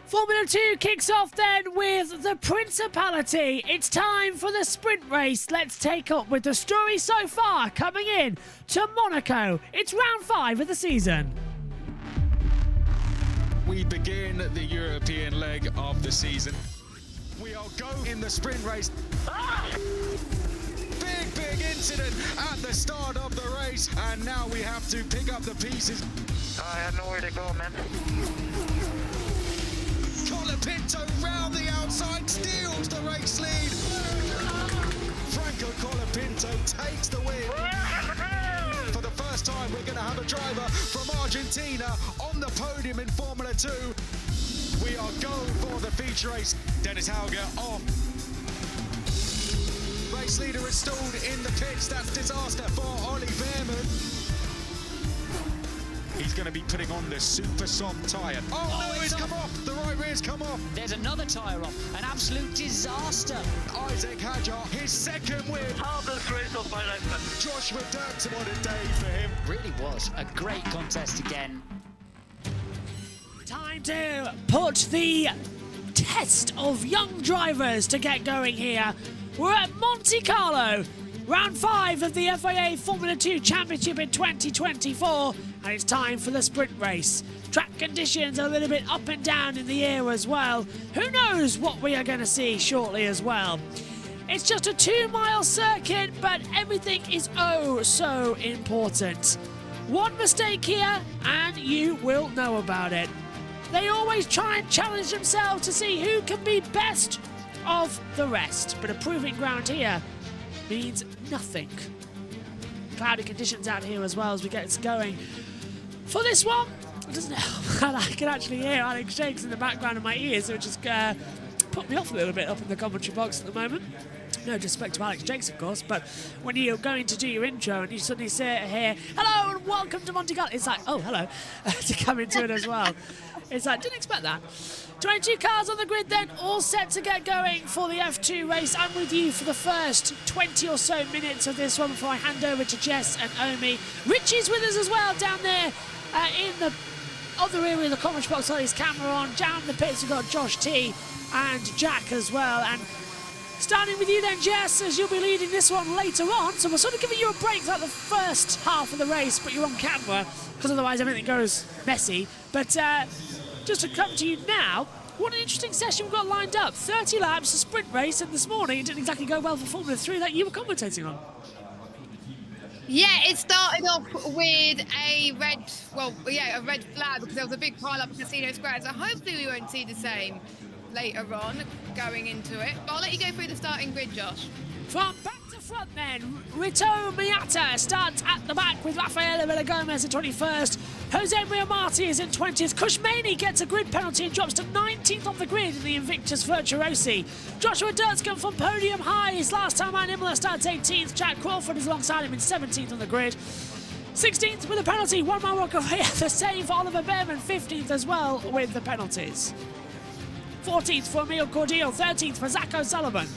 Formula 2 kicks off then with the Principality. It's time for the sprint race. Let's take up with the story so far coming in to Monaco. It's round 5 of the season. We begin the European leg of the season. We are going in the sprint race. Big incident at the start of the race, and now we have to pick up the pieces. I have nowhere to go, man. Colapinto round the outside, steals the race lead. Franco Colapinto takes the win. For the first time, we're going to have a driver from Argentina on the podium in Formula 2. We are going for the feature race. Dennis Hauger off. Race leader installed in the pits. That's disaster for Ollie Behrman. He's going to be putting on the super soft tyre. Oh no, it's come off. The right rear's come off. There's another tyre off. An absolute disaster. Isaac Hadjar, his second win. Hardest race of my life, man. Joshua Dirksen, what a day for him. Really was a great contest again. Time to put the test of young drivers to get going here. We're at Monte Carlo, round 5 of the FIA Formula 2 Championship in 2024, and it's time for the sprint race. Track conditions are a little bit up and down in the air as well. Who knows what we are going to see shortly as well. It's just a 2-mile circuit, but everything is oh so important. One mistake here, and you will know about it. They always try and challenge themselves to see who can be best of the rest, but a proving ground here means nothing. Cloudy conditions out here as well as we get going. For this one, it doesn't help that I can actually hear Alex Jakes in the background of my ears, which just put me off a little bit up in the commentary box at the moment. No disrespect to Alex Jakes, of course, but when you're going to do your intro and you suddenly hear, hello and welcome to Monte Carlo, it's like, oh, hello, to come into it as well. It's like, didn't expect that. 22 cars on the grid then, all set to get going for the F2 race. I'm with you for the first 20 or so minutes of this one before I hand over to Jess and Omi. Richie's with us as well down there in the other area of the commentary box on his camera on. Down in the pits we've got Josh T and Jack as well. And starting with you then, Jess, as you'll be leading this one later on. So we're sort of giving you a break throughout the first half of the race, but you're on camera because otherwise everything goes messy. But just to come to you now, what an interesting session we've got lined up. 30 laps, a sprint race, and this morning it didn't exactly go well for Formula 3 that you were commentating on. Yeah, it started off with a red flag because there was a big pile up at Casino Square. So hopefully we won't see the same later on going into it. But I'll let you go through the starting grid, Josh. From back to front then, Rito Miata starts at the back with Rafael Villagomez in 21st. Jose Maria Marti is in 20th. Kushmani gets a grid penalty and drops to 19th on the grid in the Invictus Virtuosi. Joshua Dirksen from podium highs. Last time out Imola starts 18th. Jack Crawford is alongside him in 17th on the grid. 16th with a penalty. 1 mile walk away. The same for Oliver Behrman. 15th as well with the penalties. 14th for Emil Cordial. 13th for Zach O'Sullivan.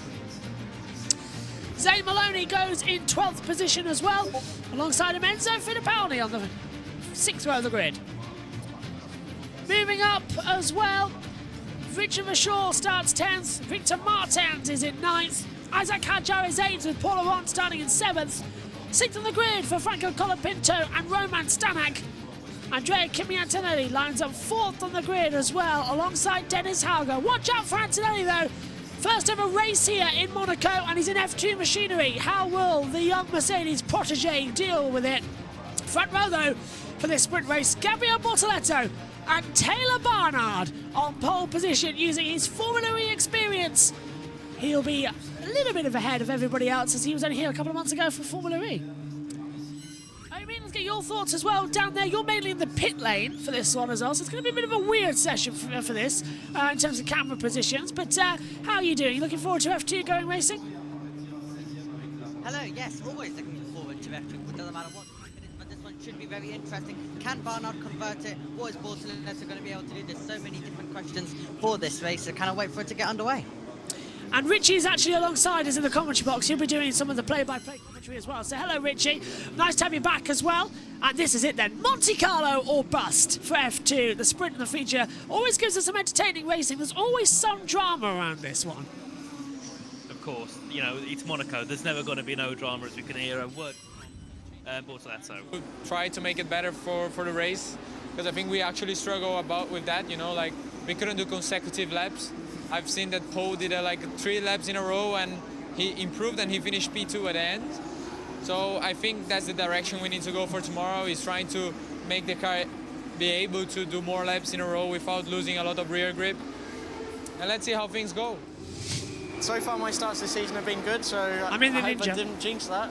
Zane Maloney goes in 12th position as well, alongside him Enzo Fittipaldi on the 6th row of the grid. Moving up as well, Richard Vashaw starts 10th, Victor Martens is in 9th, Isaac Hadjar is 8th with Paul Aron starting in 7th. 6th on the grid for Franco Colapinto and Roman Stanek. Andrea Kimi-Antonelli lines up 4th on the grid as well, alongside Dennis Hauger. Watch out for Antonelli though. First ever race here in Monaco, and he's in F2 machinery. How will the young Mercedes protege deal with it? Front row, though, for this sprint race, Gabriel Bortoletto and Taylor Barnard on pole position using his Formula E experience. He'll be a little bit of ahead of everybody else as he was only here a couple of months ago for Formula E. Let's get your thoughts as well down there. You're mainly in the pit lane for this one as well, so it's going to be a bit of a weird session for this in terms of camera positions. But how are you doing? You looking forward to F2 going racing? Hello, yes, always looking forward to F2. It doesn't matter what track it is, but this one should be very interesting. Can Barnard convert it? What is Bortoleto going to be able to do? There's so many different questions for this race, so cannot wait for it to get underway. And Richie's actually alongside us in the commentary box. He'll be doing some of the play-by-play commentary as well. So hello, Richie. Nice to have you back as well. And this is it then. Monte Carlo or bust for F2. The sprint and the feature always gives us some entertaining racing. There's always some drama around this one. Of course, you know, it's Monaco. There's never going to be no drama, as we can hear a word. Bortoleto. Try to make it better for the race, because I think we actually struggle about with that, you know, like we couldn't do consecutive laps. I've seen that Paul did like 3 laps in a row and he improved and he finished P2 at the end. So I think that's the direction we need to go for tomorrow, is trying to make the car be able to do more laps in a row without losing a lot of rear grip. And let's see how things go. So far my starts this season have been good, so I hope I didn't jinx that.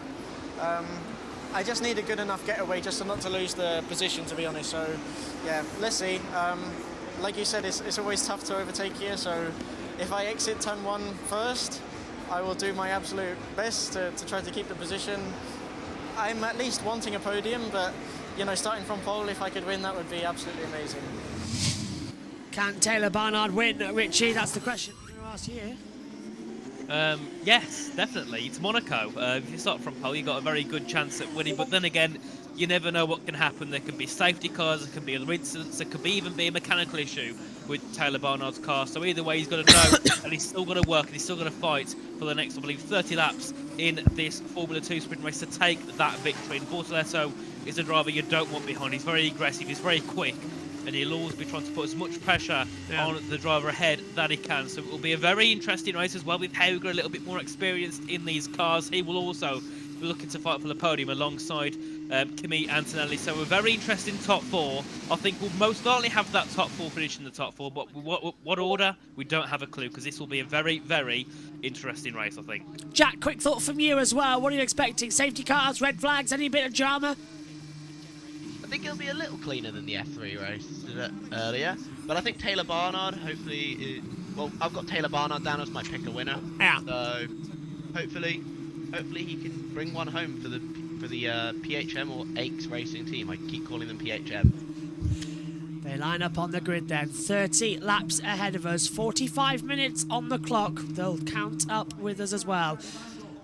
I just need a good enough getaway just not to lose the position, to be honest. So yeah, let's see. Like you said, it's always tough to overtake here, so if I exit turn 1 first, I will do my absolute best to try to keep the position. I'm at least wanting a podium, but you know, starting from pole, if I could win, that would be absolutely amazing. Can Taylor Barnard win, Richie? That's the question I'm going to ask you. Yes, definitely. It's Monaco. If you start from pole, you've got a very good chance at winning. But then again, you never know what can happen. There can be safety cars, there can be other incidents, there could even be a mechanical issue with Taylor Barnard's car. So either way, he's got to know, and he's still got to work, and he's still got to fight for the next, I believe, 30 laps in this Formula 2 sprint race to take that victory. And Bortoleto is a driver you don't want behind. He's very aggressive, he's very quick, and he'll always be trying to put as much pressure on the driver ahead that he can. So it will be a very interesting race as well, with Hauger a little bit more experienced in these cars. He will also be looking to fight for the podium alongside Kimi Antonelli. So a very interesting top 4. I think we'll most likely have that top 4 finish in the top 4, but what order? We don't have a clue, because this will be a very, very interesting race, I think. Jack, quick thought from you as well. What are you expecting? Safety cars, red flags, any bit of drama? I think it'll be a little cleaner than the F3 race earlier, but I think Taylor Barnard, hopefully, well, I've got Taylor Barnard down as my pick a winner. Yeah. So hopefully he can bring one home for the PHM or Aches Racing team. I keep calling them PHM. They line up on the grid then. 30 laps ahead of us. 45 minutes on the clock. They'll count up with us as well.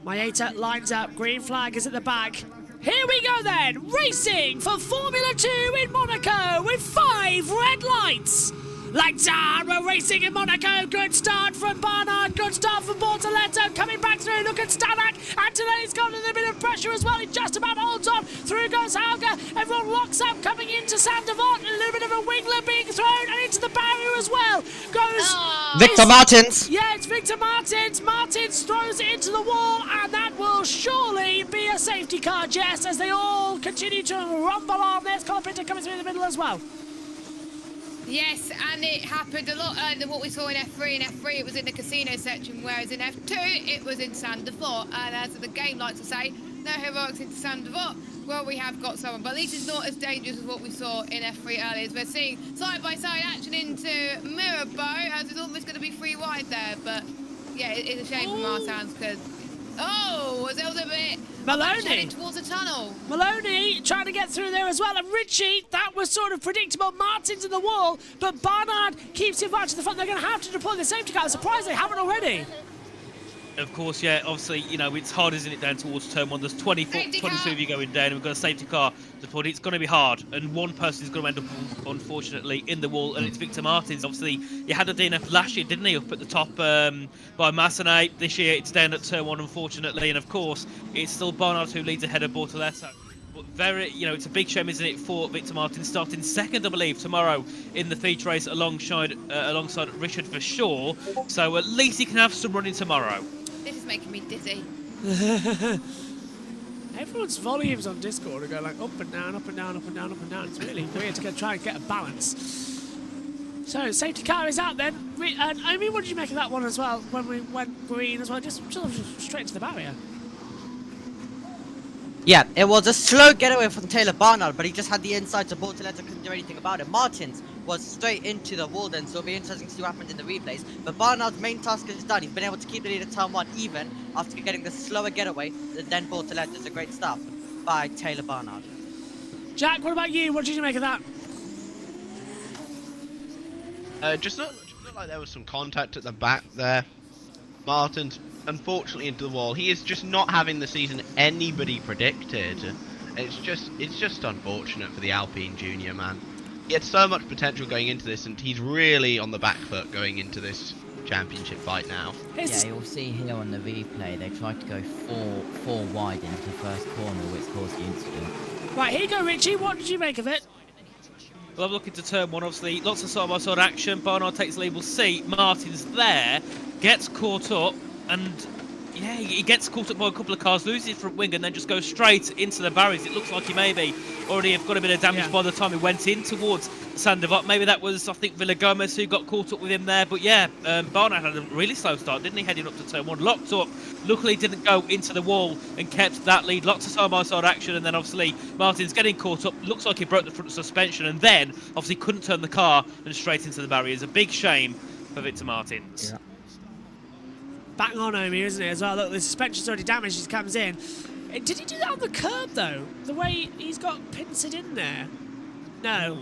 Maeta lines up. Green flag is at the back. Here we go then, racing for Formula 2 in Monaco with 5 red lights. Lights are, we're racing in Monaco. Good start from Barnard, good start from Bortoleto. Coming back through, look at Stanek. Antonelli's got a little bit of pressure as well. He just about holds on. Through goes Hauger. Everyone locks up, coming into Sandevot. A little bit of a wingler being thrown, and into the barrier as well. Goes Victor Martins. Yeah, it's Victor Martins. Martins throws it into the wall, and that will surely be a safety car, Jess, as they all continue to rumble on. There's Colapinto coming through in the middle as well. Yes, and it happened a lot earlier than what we saw in F3. In F3, it was in the casino section, whereas in F2, it was in Sandevot. And as the game likes to say, no heroics into Sandevot. Well, we have got someone, but at least it's not as dangerous as what we saw in F3 earlier. As we're seeing side-by-side action into Mirabeau, as it's almost going to be free wide there. But yeah, it's a shame from our sounds, because was a little bit heading towards the tunnel. Maloney trying to get through there as well, and Richie, that was sort of predictable. Martin's in the wall, but Barnard keeps him back to the front. They're going to have to deploy the safety car. I'm surprised they haven't already. Of course, yeah, obviously, you know, it's hard, isn't it, down towards turn 1. There's 22 of you going down, and we've got a safety car deployed. It's going to be hard, and one person is going to end up, unfortunately, in the wall, and it's Victor Martins. Obviously, you had a DNF last year, didn't he, up at the top by Massenet. This year, it's down at turn 1, unfortunately, and of course, it's still Barnard who leads ahead of Bortoleto. But very, you know, it's a big shame, isn't it, for Victor Martins, starting second, I believe, tomorrow in the feature race alongside Richard Verschoor. So at least he can have some running tomorrow. This is making me dizzy. Everyone's volumes on Discord are going like up and down, up and down, up and down, up and down. It's really weird to try and get a balance. So, safety car is out then. And I mean, what did you make of that one as well, when we went green as well? Just straight into the barrier. Yeah, it was a slow getaway from Taylor Barnard, but he just had the inside, so Bortoleto couldn't do anything about it. Martins was straight into the wall then, so it'll be interesting to see what happens in the replays. But Barnard's main task is done. He's been able to keep the lead at turn 1 even after getting the slower getaway than Bortoleto. It's a great start by Taylor Barnard. Jack, what about you? What did you make of that? Just looked like there was some contact at the back there. Martin's unfortunately into the wall. He is just not having the season anybody predicted. It's just unfortunate for the Alpine Junior, man. He had so much potential going into this, and he's really on the back foot going into this championship fight now. Yeah, you'll see here on the replay, they tried to go four wide into the first corner, which caused the incident. Right, here you go, Richie. What did you make of it? Well, I'm looking to turn one, obviously. Lots of side-by-side action. Barnard takes the lead. We'll see. Martin's there, gets caught up, and yeah, he gets caught up by a couple of cars, loses his front wing, and then just goes straight into the barriers. It looks like he maybe already have got a bit of damage by the time he went in towards Sandoval. Maybe that was, I think, Villagomez who got caught up with him there. But yeah, Barnard had a really slow start, didn't he, heading up to turn one? Locked up, luckily didn't go into the wall and kept that lead. Lots of side-by-side action, and then obviously Martin's getting caught up. Looks like he broke the front suspension, and then obviously couldn't turn the car and straight into the barriers. A big shame for Victor Martins. Yeah. Back on Omi, isn't it, as well? Look, the suspension's already damaged as he comes in. Did he do that on the curb, though? The way he's got pincered in there? No.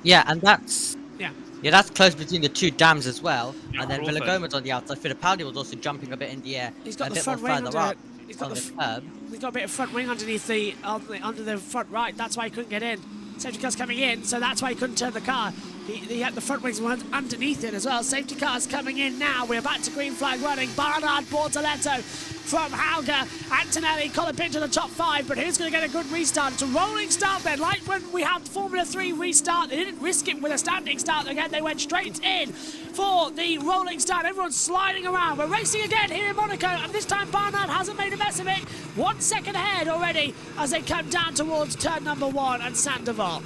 Yeah, and that's... Yeah. Yeah, that's close between the two dams as well. Yeah, and then Crawford. Villagomez on the outside. Fittipaldi was also jumping a bit in the air. He's got a the bit front more wing further under up He's got on the the curb. He's got a bit of front wing underneath the under the front right. That's why he couldn't get in. Safety car's coming in, so that's why he couldn't turn the car. He had the front wings underneath it as well. Safety car's coming in now. We're back to green flag running. Barnard, Bortoletto from Hauger, Antonelli, Colapinto to the top 5, but who's going to get a good restart? It's a rolling start then, like when we had Formula 3 restart. They didn't risk it with a standing start again. They went straight in for the rolling start. Everyone's sliding around. We're racing again here in Monaco, and this time Barnard hasn't made a mess of it. 1 second ahead already as they come down towards turn number 1 and Sandoval.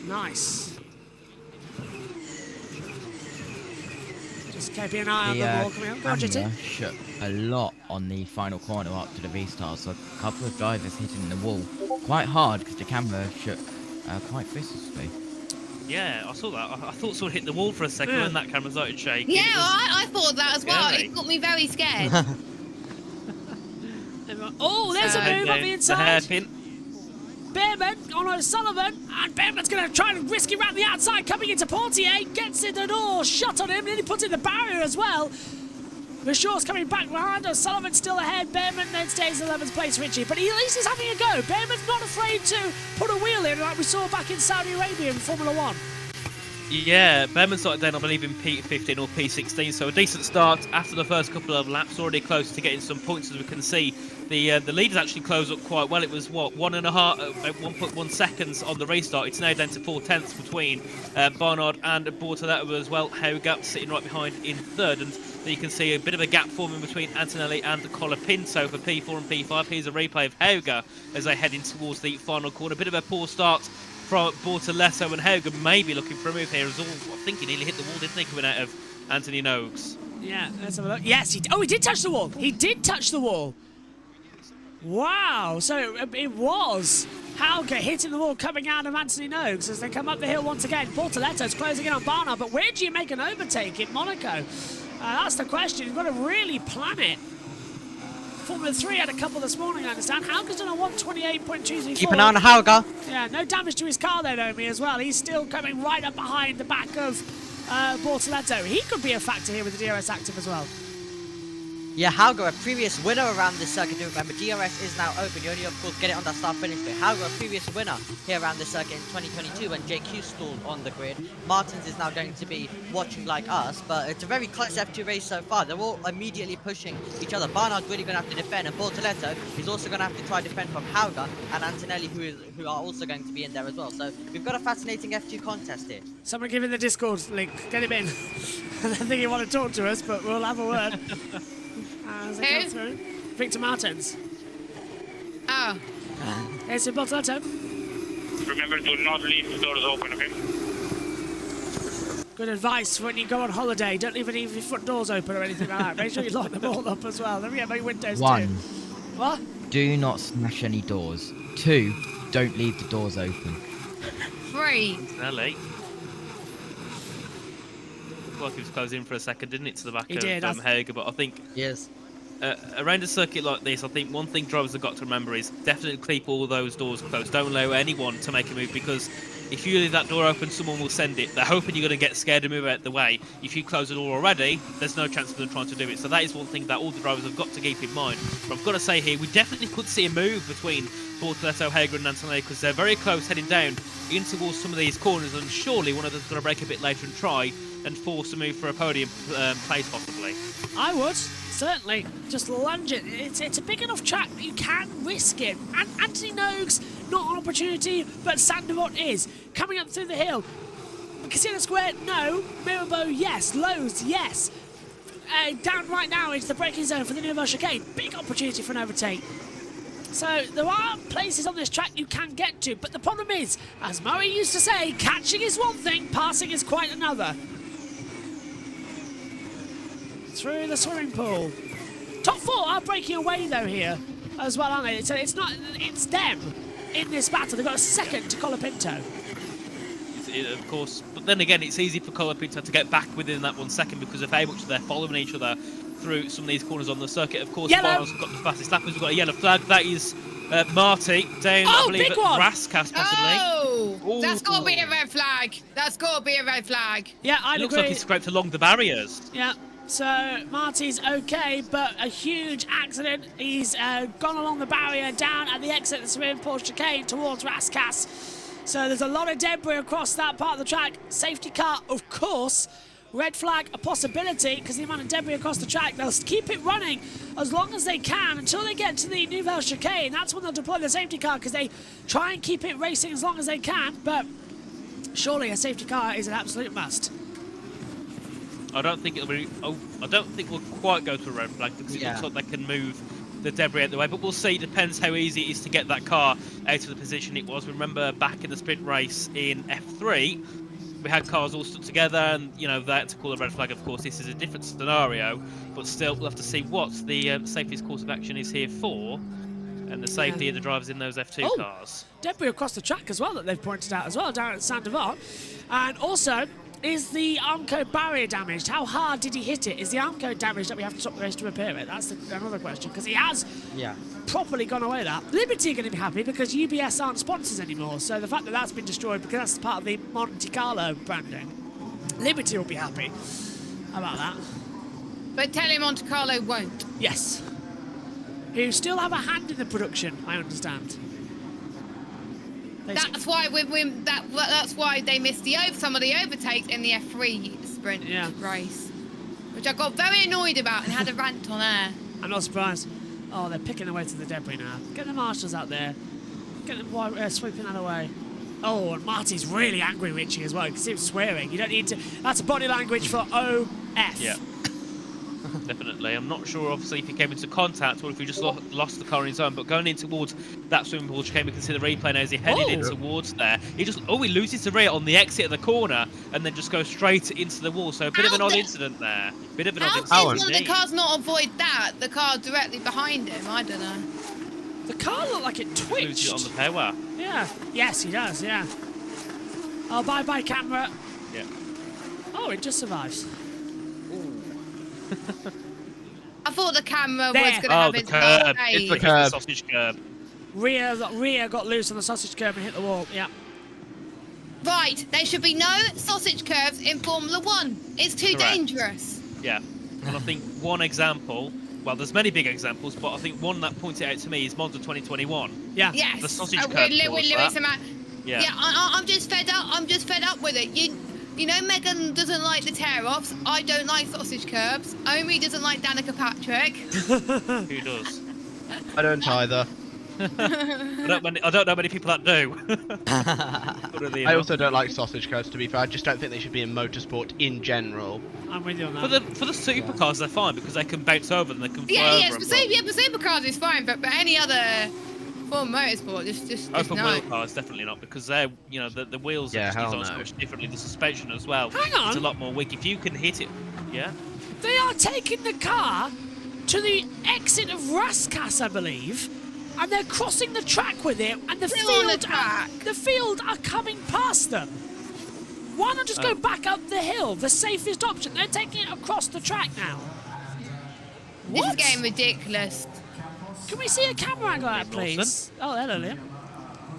Nice. Just keeping an eye on the wall coming up. Go on, JT. Shook a lot on the final corner up to the restart, so a couple of drivers hitting the wall quite hard because the camera shook quite viciously. Yeah, I saw that. I thought someone hit the wall for a second when that camera started shaking. Yeah, I thought that as well. scary. It got me very scared. Oh, there's a move on the The inside. hairpin. Behrman on O'Sullivan, and Behrman's going to try and risk it around the outside, coming into Portier, gets in the door, shot on him, and then he puts in the barrier as well. Mashaw's coming back behind, O'Sullivan's still ahead, Behrman then stays in 11th place, Richie, but he at least is having a go. Behrman's not afraid to put a wheel in like we saw back in Saudi Arabia in Formula 1. Yeah, Behrman started down, I believe, in P15 or P16, so a decent start after the first couple of laps, already close to getting some points, as we can see. The leaders actually closed up quite well. It was, what, 1.1 seconds on the restart. It's now down to 4/10 between Barnard and Bortoletto as well. Hauger sitting right behind in third, and you can see a bit of a gap forming between Antonelli and Colapinto for P4 and P5. Here's a replay of Hauger as they head in towards the final corner. A bit of a poor start from Bortoletto, and Hauger may be looking for a move here as all. I think he nearly hit the wall, didn't he, coming out of Anthony Noakes? Yeah, let's have a look. Yes, he did touch the wall. He did touch the wall. Wow, so it was Hauger hitting the wall coming out of Anthony Noakes as they come up the hill once again. Bortoletto's closing in on Barnard, but where do you make an overtake in Monaco? That's the question. You've got to really plan it. Formula 3 had a couple this morning, I understand. Hauger's done a 128.234. Keep an eye on Hauger. Yeah, no damage to his car there, Naomi, as well. He's still coming right up behind the back of Bortoletto. He could be a factor here with the DRS active as well. Yeah, Hauger, a previous winner around this circuit. Remember, DRS is now open. You only, of course, get it on that start-finish grid. Hauger, a previous winner here around this circuit in 2022 when JQ stalled on the grid. Martins is now going to be watching like us, but it's a very close F2 race so far. They're all immediately pushing each other. Barnard's really going to have to defend, and Bortoletto is also going to have to try to defend from Hauger and Antonelli, who are also going to be in there as well. So we've got a fascinating F2 contest here. Someone give him the Discord link. Get him in. I don't think he want to talk to us, but we'll have a word. As they go through. Victor Martins. Oh. It's in Bortoletto. Remember to not leave the doors open, okay? Good advice for when you go on holiday. Don't leave any of your front doors open or anything like that. Make sure you lock them all up as well. Then we have my windows 1. too. What? Do not smash any doors. 2. Don't leave the doors open. 3. Antonelli. Looked like he was closing in for a second, didn't it, to the back He of did, Hauger, but I think... Yes. around a circuit like this, I think one thing drivers have got to remember is definitely keep all those doors closed. Don't allow anyone to make a move, because if you leave that door open, someone will send it. They're hoping you're going to get scared and move out the way. If you close the door already, there's no chance of them trying to do it. So that is one thing that all the drivers have got to keep in mind. But I've got to say here, we definitely could see a move between Bortoleto, Hager and Antonelli, because they're very close heading down in towards some of these corners, and surely one of them's going to break a bit later and try and force a move for a podium place possibly. I would, certainly. Just lunge it. It's a big enough track that you can risk it. And Anthony Nogues, not an opportunity, but Sandevot is. Coming up through the hill. Casino Square, no. Mirabeau, yes. Lowe's, yes. Down right now into the braking zone for the Nouvelle Chicane. Big opportunity for an overtake. So there are places on this track you can get to, but the problem is, as Murray used to say, catching is one thing, passing is quite another. Through the swimming pool. Top 4 are breaking away though here as well, aren't they? So it's them in this battle. They've got a second to Colapinto. Of course, but then again, it's easy for Colapinto to get back within that 1 second, because of how much they're following each other through some of these corners on the circuit. Of course, Barnes have got the fastest lappers. We've got a yellow flag. That is Marty down, I believe, at Rascas possibly. Oh, that's got to be a red flag. That's got to be a red flag. Yeah, I agree. Looks like he's scraped along the barriers. Yeah. So Marty's okay, but a huge accident. He's gone along the barrier down at the exit of the swimming pool chicane towards Rascas. So there's a lot of debris across that part of the track. Safety car, of course. Red flag, a possibility, because the amount of debris across the track. They'll keep it running as long as they can until they get to the Nouvelle Chicane. That's when they'll deploy the safety car, because they try and keep it racing as long as they can. But surely a safety car is an absolute must. I don't think it'll be. I don't think we'll quite go to a red flag, because it looks like they can move the debris out the way. But we'll see. It depends how easy it is to get that car out of the position it was. Remember back in the sprint race in F3, we had cars all stuck together, and you know that to call a red flag. Of course, this is a different scenario, but still, we'll have to see what the safest course of action is here for, and the safety of the drivers in those F2 cars. Debris across the track as well that they've pointed out as well down at Sandevot, and also. Is the Armco barrier damaged? How hard did he hit it? Is the Armco damaged that we have to stop the race to repair it? That's another question, because he has properly gone away with that. Liberty are going to be happy because UBS aren't sponsors anymore, so the fact that that's been destroyed because that's part of the Monte Carlo branding, Liberty will be happy about that. But Tele Monte Carlo won't. Yes. Who still have a hand in the production, I understand. That's why that's why they missed some of the overtakes in the F3 sprint race, which I got very annoyed about and had a rant on air. I'm not surprised. Oh, they're picking their way to the debris now. Get the marshals out there. Get them sweeping that away. Oh, and Marty's really angry, Richie, as well, because he was swearing. You don't need to. That's a body language for OF. Yeah. Definitely. I'm not sure, obviously, if he came into contact or if he just lost the car on his own, but going in towards that swimming pool chicane, we can see the replay now as he headed in towards there. He loses the rear on the exit of the corner and then just goes straight into the wall. So a bit of an odd incident there. Bit of an odd incident. How did one of the cars not avoid that? The car directly behind him? I don't know. The car looked like it twitched. Loses it on the power. Yeah. Yes, he does, yeah. Oh, bye-bye, camera. Yeah. Oh, it just survives. I thought the camera was going to have its curb. It's the curb. Sausage curb. Rear got loose on the sausage curb and hit the wall. Yeah. Right. There should be no sausage curbs in Formula 1. It's too dangerous. Yeah. And I think one example. Well, there's many big examples, but I think one that pointed out to me is Monza 2021. Yeah. Yes. The sausage curb. Yeah. I'm just fed up. I'm just fed up with it. You know, Megan doesn't like the tear-offs. I don't like sausage curbs. Omi doesn't like Danica Patrick. Who does? I don't either. I don't know many people that do. I also don't like sausage curbs, to be fair. I just don't think they should be in motorsport in general. I'm with you on that. For the supercars, they're fine because they can bounce over and they can fly over. For supercars is fine, but any other form of motorsport, just open no. wheel cars, definitely not, because they're, you know, the wheels are designed so much differently. The suspension as well. Hang on. It's a lot more weak. If you can hit it, They are taking the car to the exit of Rascas, I believe, and they're crossing the track with it, and the field are coming past them. Why not just go back up the hill? The safest option. They're taking it across the track now. This is getting ridiculous. Can we see a camera angle out, please? Oh, hello, Liam.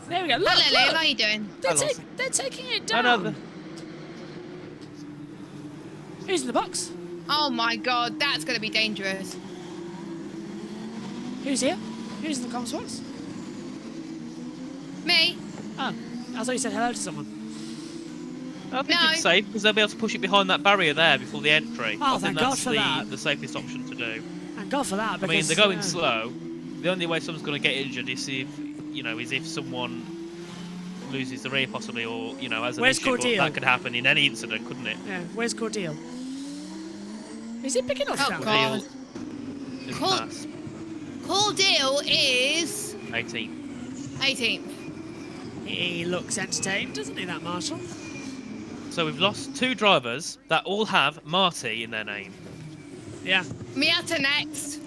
There we go. Look, Hello, Liam. look. How are you doing? They're taking it down. Another. Who's in the box? Oh my God, that's going to be dangerous. Who's here? Who's in the comms box? Me? Oh, I thought you said hello to someone. I think it's safe because they'll be able to push it behind that barrier there before the entry. Oh, I think thank God that's for that. the safest option to do. Thank God for that. I Because, mean, they're going slow. The only way someone's going to get injured is if someone loses the rear possibly, or has an Where's issue. But Cordeal? that could happen in any incident, couldn't it? Yeah, where's Cordeal? Is he picking up? Oh God. Is Cor- fast. Cordeal is 18. 18th. He looks entertained, doesn't he, that Marshall? So we've lost 2 drivers that all have Marty in their name. Yeah. Miata next.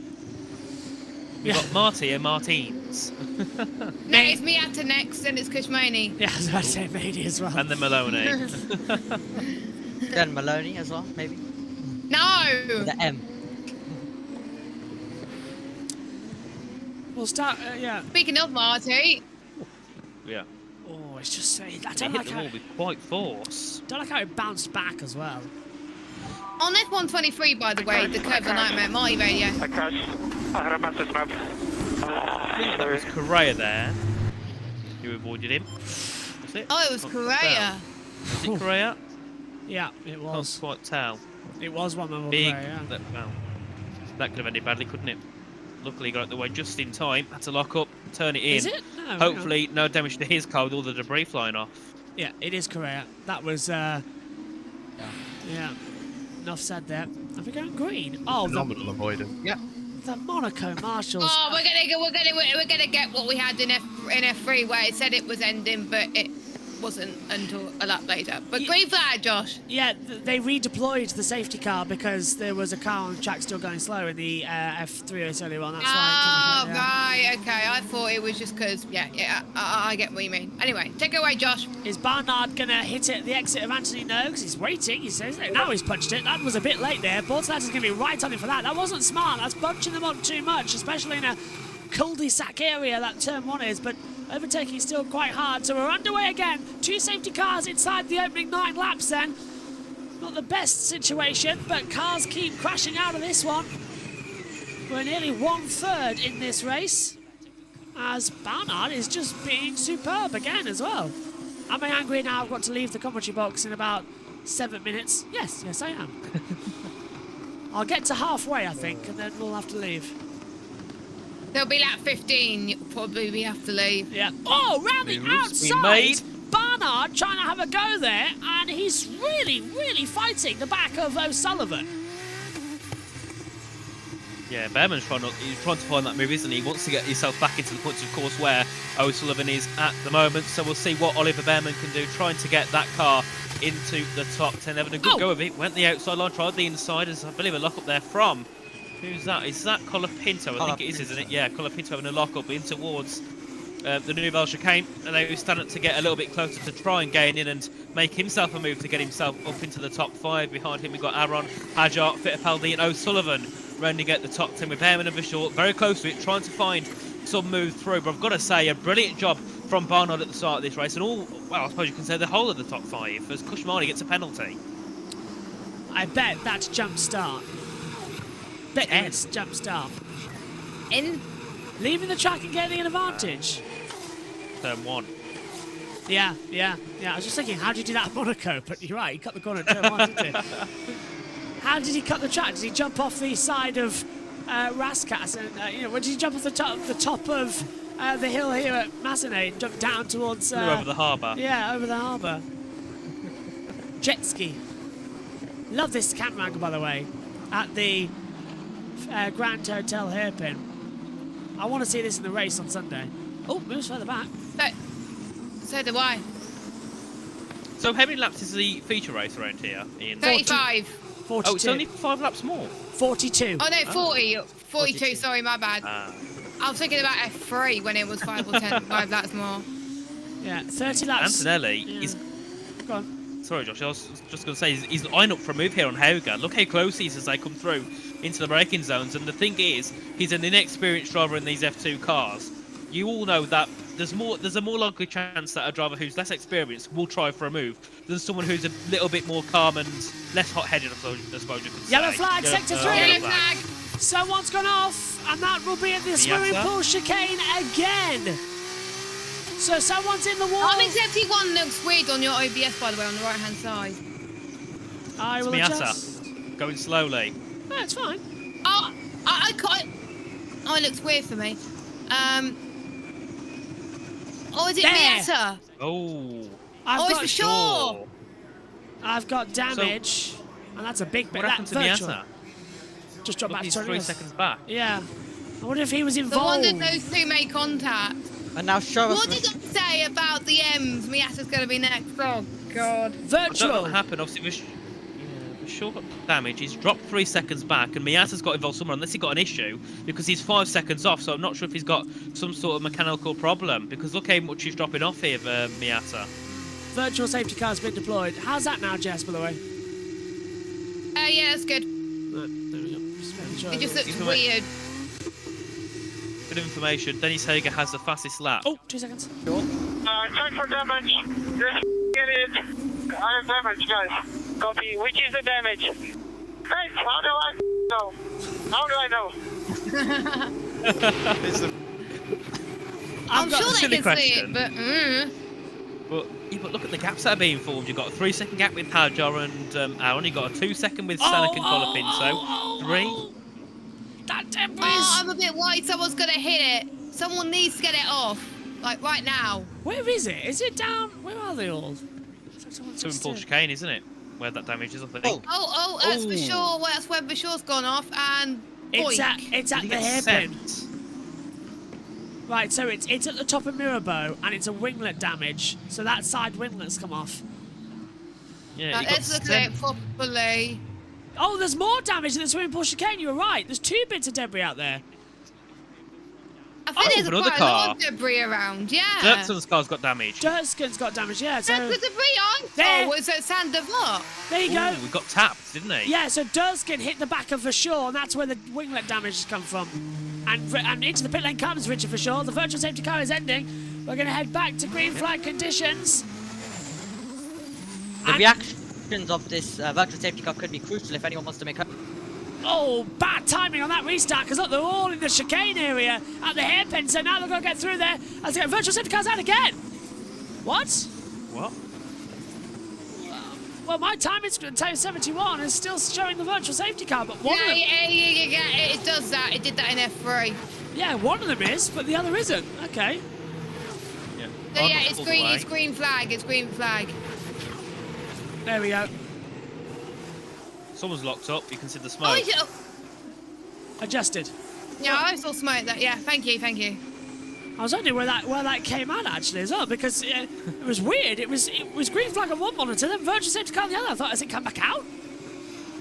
We've got Marty and Martins. No, it's Miata next, and it's Kushmani. Yeah, I was about to say Mady as well. And then Maloney. Then Maloney as well, maybe. No. The M. We'll start. Yeah. Speaking of Marty, Yeah. Oh, it's just. I They don't hit like the how. wall with quite force. Don't like how it bounced back as well. on F123, by the way, the curve's a nightmare. Marty radio. I think that was Correa there. You avoided him. Was it? Oh, it was Can't Correa. tell. Was it Correa? Yeah, it Can't was. quite tell. It was one of them. Big. Yeah. That could have ended badly, couldn't it? Luckily, he got out the way just in time. Had to lock up, turn it in. Is it? No, Hopefully, no damage to his car with all the debris flying off. Yeah, it is Correa. That was. Yeah. Enough said there. Are we going green? Oh, Phenomenal avoidance. Yeah. the Monaco Marshals. Oh, we're gonna get what we had in F3 where it said it was ending, but it wasn't until a lot later. But green flag, Josh. Yeah, they redeployed the safety car because there was a car on the track still going slow in the F3 race earlier on. That's why. Right, okay. I thought it was just because, I get what you mean. Anyway, take it away, Josh. Is Barnard going to hit it at the exit of Anthony? No, because he's waiting. He says, now he's punched it. That was a bit late there. Bortolat is going to be right on him for that. That wasn't smart. That's bunching them up too much, especially in a cul-de-sac area that turn one is. But overtaking is still quite hard. So we're underway again. 2 safety cars inside the opening 9 laps then. Not the best situation, but cars keep crashing out of this one. We're nearly 1/3 in this race, as Barnard is just being superb again as well. Am I angry now? I've got to leave the commentary box in about 7 minutes. Yes, I am. I'll get to halfway, I think, and then we'll have to leave. There'll be lap 15. You'll probably have to leave. Yeah. Oh, round the outside! Barnard trying to have a go there, and he's really, really fighting the back of O'Sullivan. Yeah, Behrman's trying to find that move, isn't he? He wants to get himself back into the points, of course, where O'Sullivan is at the moment. So we'll see what Oliver Behrman can do, trying to get that car into the top 10. Having a good go of it. Went the outside line, tried the inside, as I believe a lock up there from. Who's that? Is that Colapinto? I think it is, isn't it? Yeah, Colapinto having a lock up in towards the Nouvelle chicane, and they were starting to get a little bit closer to try and gain in and make himself a move to get himself up into the top 5. Behind him, we've got Aaron, Hajar, Fittipaldi, and O'Sullivan rounding out the top 10 with Behrman and Vishal very close to it, trying to find some move through. But I've got to say, a brilliant job from Barnard at the start of this race, and I suppose you can say the whole of the top 5, as Kushmani gets a penalty. I bet that's jump start. Bet it's jump start. In? Leaving the track and getting an advantage. Turn 1. Yeah. I was just thinking, how did you do that at Monaco? But you're right, he cut the corner at turn 1, didn't he? How did he cut the track? Did he jump off the side of Raskas? And when did he jump off the top of the hill here at Massenet? Jump down towards over the harbour. Yeah, over the harbour. Jet ski. Love this camera angle, by the way, at the Grand Hotel hairpin. I want to see this in the race on Sunday. Oh, moves further back. So do I. So how many laps is the feature race around here, Ian? 35. 42. Oh, it's only 5 laps more. 42. Oh no, 40. 42. Sorry, my bad. I was thinking about F3 when it was 5 or 10, 5 laps more. Yeah, 30 laps. Antonelli is. Go on. Sorry, Josh. I was just going to say he's eyeing up for a move here on Hauger. Look how close he is as they come through. into the braking zones. And the thing is, he's an inexperienced driver in these F2 cars. You all know that there's a more likely chance that a driver who's less experienced will try for a move than someone who's a little bit more calm and less hot-headed, I suppose you could say. Yellow flag, sector 3. Yellow flag. Someone's gone off, and that will be at the swimming pool chicane again. So someone's in the wall. Except one looks weird on your OBS, by the way, on the right-hand side. I will adjust. Going slowly. No, it's fine. Oh, I can't. Oh, it looks weird for me. Oh, is it Miata? Oh. It's for sure. I've got damage, and that's a big bit. What happened to Miata? Just dropped back to 3 seconds back. Yeah. I wonder if he was involved. The one that those two made contact. And now show us. What did I say about the M's? Miata's going to be next. Oh, God. Virtual. I don't know what happened. Obviously, Vishal got damage. He's dropped 3 seconds back, and Miata's got involved somewhere, unless he got an issue, because he's 5 seconds off. So I'm not sure if he's got some sort of mechanical problem, because look how much he's dropping off here, Miata. Virtual safety car's been deployed. How's that now, Jess, by the way? Yeah, that's good. There we go. Just making sure. It just looks weird. Bit of information. Dennis Hager has the fastest lap. Oh, 2 seconds. Check for damage. Just get it. I have damage, guys. Copy. Which is the damage? Hey, how do I know? How do I know? I'm sure they silly can see question. it, but... But look at the gaps that are being formed. You've got a 3 second gap with Hajar and Aaron. You've got a 2 second with Stanek and Colapinto. 3. That debris. Oh, I'm a bit worried someone's going to hit it. Someone needs to get it off. Like, right now. Where is it? Is it down? Where are they all? Swimming pool chicane, isn't it? Where that damage is, I think. Oh, that's for sure. Well, that's where Bashar's gone off, and it's at the hairpin. Right, so it's at the top of Mirabeau, and it's a winglet damage. So that side winglet's come off. Yeah, let's look at it properly. Oh, there's more damage than the swimming pool chicane. You were right. There's 2 bits of debris out there. I think there's quite a lot of debris around, yeah. Dirkson's car's got damage. Dirkson's got damage, yeah. So that's the debris there. Oh, it's at Sandoval. There you go. We got tapped, didn't he? Yeah, so Durskin hit the back of Vashore, and that's where the winglet damage has come from. And into the pit lane comes Richard Vashore. The virtual safety car is ending. We're going to head back to green flag conditions. The reactions of this virtual safety car could be crucial if anyone wants to make her. Oh, bad timing on that restart, because look, they're all in the chicane area at the hairpin, so now they're going to get through there as the virtual safety car's out again. What? What? Well, my time is 71 is still showing the virtual safety car, but one of them... Yeah, it does that. It did that in F3. Yeah, one of them is, but the other isn't. Okay. Yeah, so yeah, it's green flag. It's green flag. There we go. Someone's locked up. You can see the smoke. Adjusted. Yeah, I saw smoke. Yeah, thank you. I was wondering where that came out actually as well, because it was weird. It was green flag on one monitor, then virtual safety car on the other. I thought, has it come back out?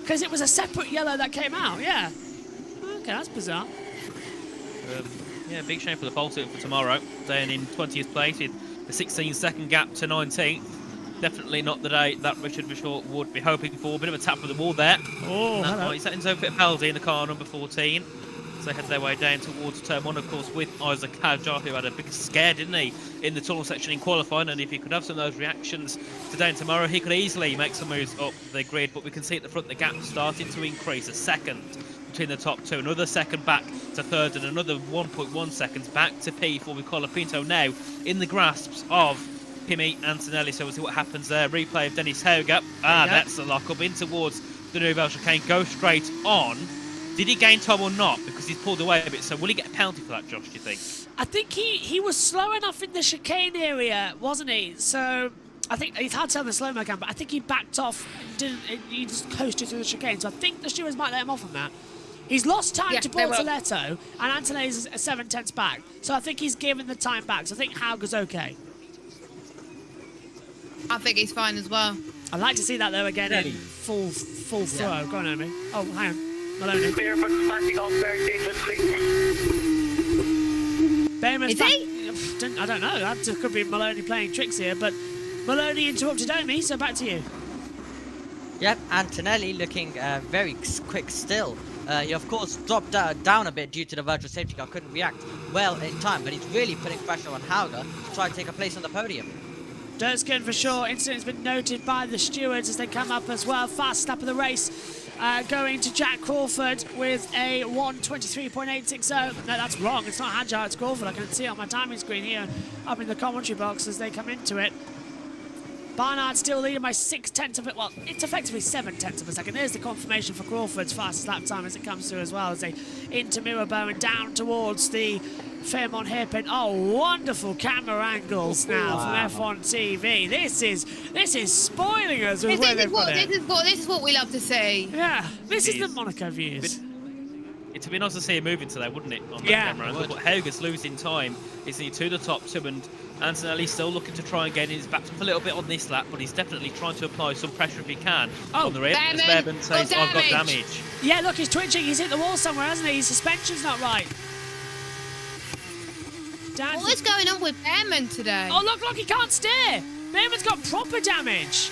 Because it was a separate yellow that came out. Yeah. Okay, that's bizarre. Yeah, big shame for the pole sitter for tomorrow. Staying in 20th place with a 16-second gap to 19th. Definitely not the day that Richard Vashore would be hoping for. Bit of a tap for the wall there. Oh, hello. He's setting Zoe Fittipaldi in the car number 14. So they head their way down towards turn 1, of course, with Isaac Hajar, who had a big scare, didn't he, in the tunnel section in qualifying. And if he could have some of those reactions today and tomorrow, he could easily make some moves up the grid. But we can see at the front the gap starting to increase. A second between the top 2, another second back to third, and another 1.1 seconds back to P4 with Colapinto now in the grasps of Kimi Antonelli. So we'll see what happens there. Replay of Dennis Hauger. That's the lock up in towards the Nouvelle Chicane. Go straight on. Did he gain time or not? Because he's pulled away a bit. So will he get a penalty for that, Josh, do you think? I think he was slow enough in the chicane area, wasn't he? So I think it's hard to tell the slow-mo cam, but I think he backed off. He just coasted through the chicane. So I think the stewards might let him off on that. He's lost time to Bortoletto, and Antonelli's a 7/10 back. So I think he's given the time back. So I think Hauger's okay. I think he's fine as well. I'd like to see that though again in full throw. Go on, Naomi. Oh, hang on. Maloney. Is he? I don't know. That could be Maloney playing tricks here, but Maloney interrupted Omi, so back to you. Yep, Antonelli looking very quick still. He of course dropped down a bit due to the virtual safety car, couldn't react well in time, but he's really putting pressure on Hauger to try and take a place on the podium. Dirtskin for sure. Incident has been noted by the stewards as they come up as well. Fast lap of the race going to Jack Crawford with a 1:23.860. No, that's wrong. It's not Hadjar, it's Crawford. I can see it on my timing screen here up in the commentary box as they come into it. Barnard still leading by 6/10 of it. Well, it's effectively 7/10 of a second. There's the confirmation for Crawford's fastest lap time as it comes through as well as they into Mirabeau and down towards the Fairmont hairpin. Oh, wonderful camera angles now from F1 TV. This is spoiling us with where they've got it. This is what we love to see. Yeah, this is the Monaco views. It'd be nice to see him moving today, wouldn't it? On the camera angle. But Hauger's losing time. He's to the top two, and Antonelli's still looking to try and gain his back up a little bit on this lap, but he's definitely trying to apply some pressure if he can on the rear. Behrman says, I've got damage. Yeah, look, he's twitching. He's hit the wall somewhere, hasn't he? His suspension's not right. What is going on with Behrman today? Oh, look, he can't steer. Behrman's got proper damage.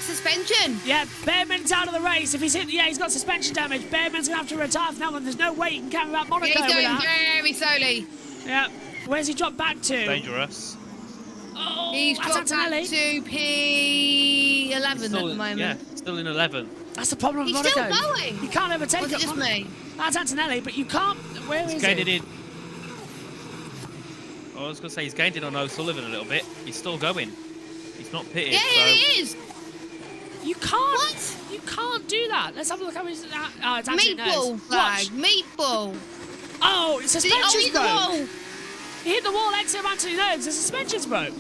Suspension. Yeah, Behrman's out of the race. If he's hit, he's got suspension damage. Behrman's going to have to retire from that one. There's no way he can carry out Monaco he's with going that. very slowly. Yeah. Where's he dropped back to? Dangerous. Oh, he's dropped back to P11 at the moment. Yeah, still in 11. That's the problem with He's Monaco. still going. You can't overtake it. Just me? That's Antonelli, but you can't. Where is he? In. I was going to say he's gained in on O'Sullivan a little bit. He's still going. He's not pitted. Yeah, so. he is. You can't. What? You can't do that. Let's have a look how he's. Oh, it's meatball flag. Meatball. Oh, it's suspension's broke. He hit the wall exit of Anthony Nose. The suspension's broke.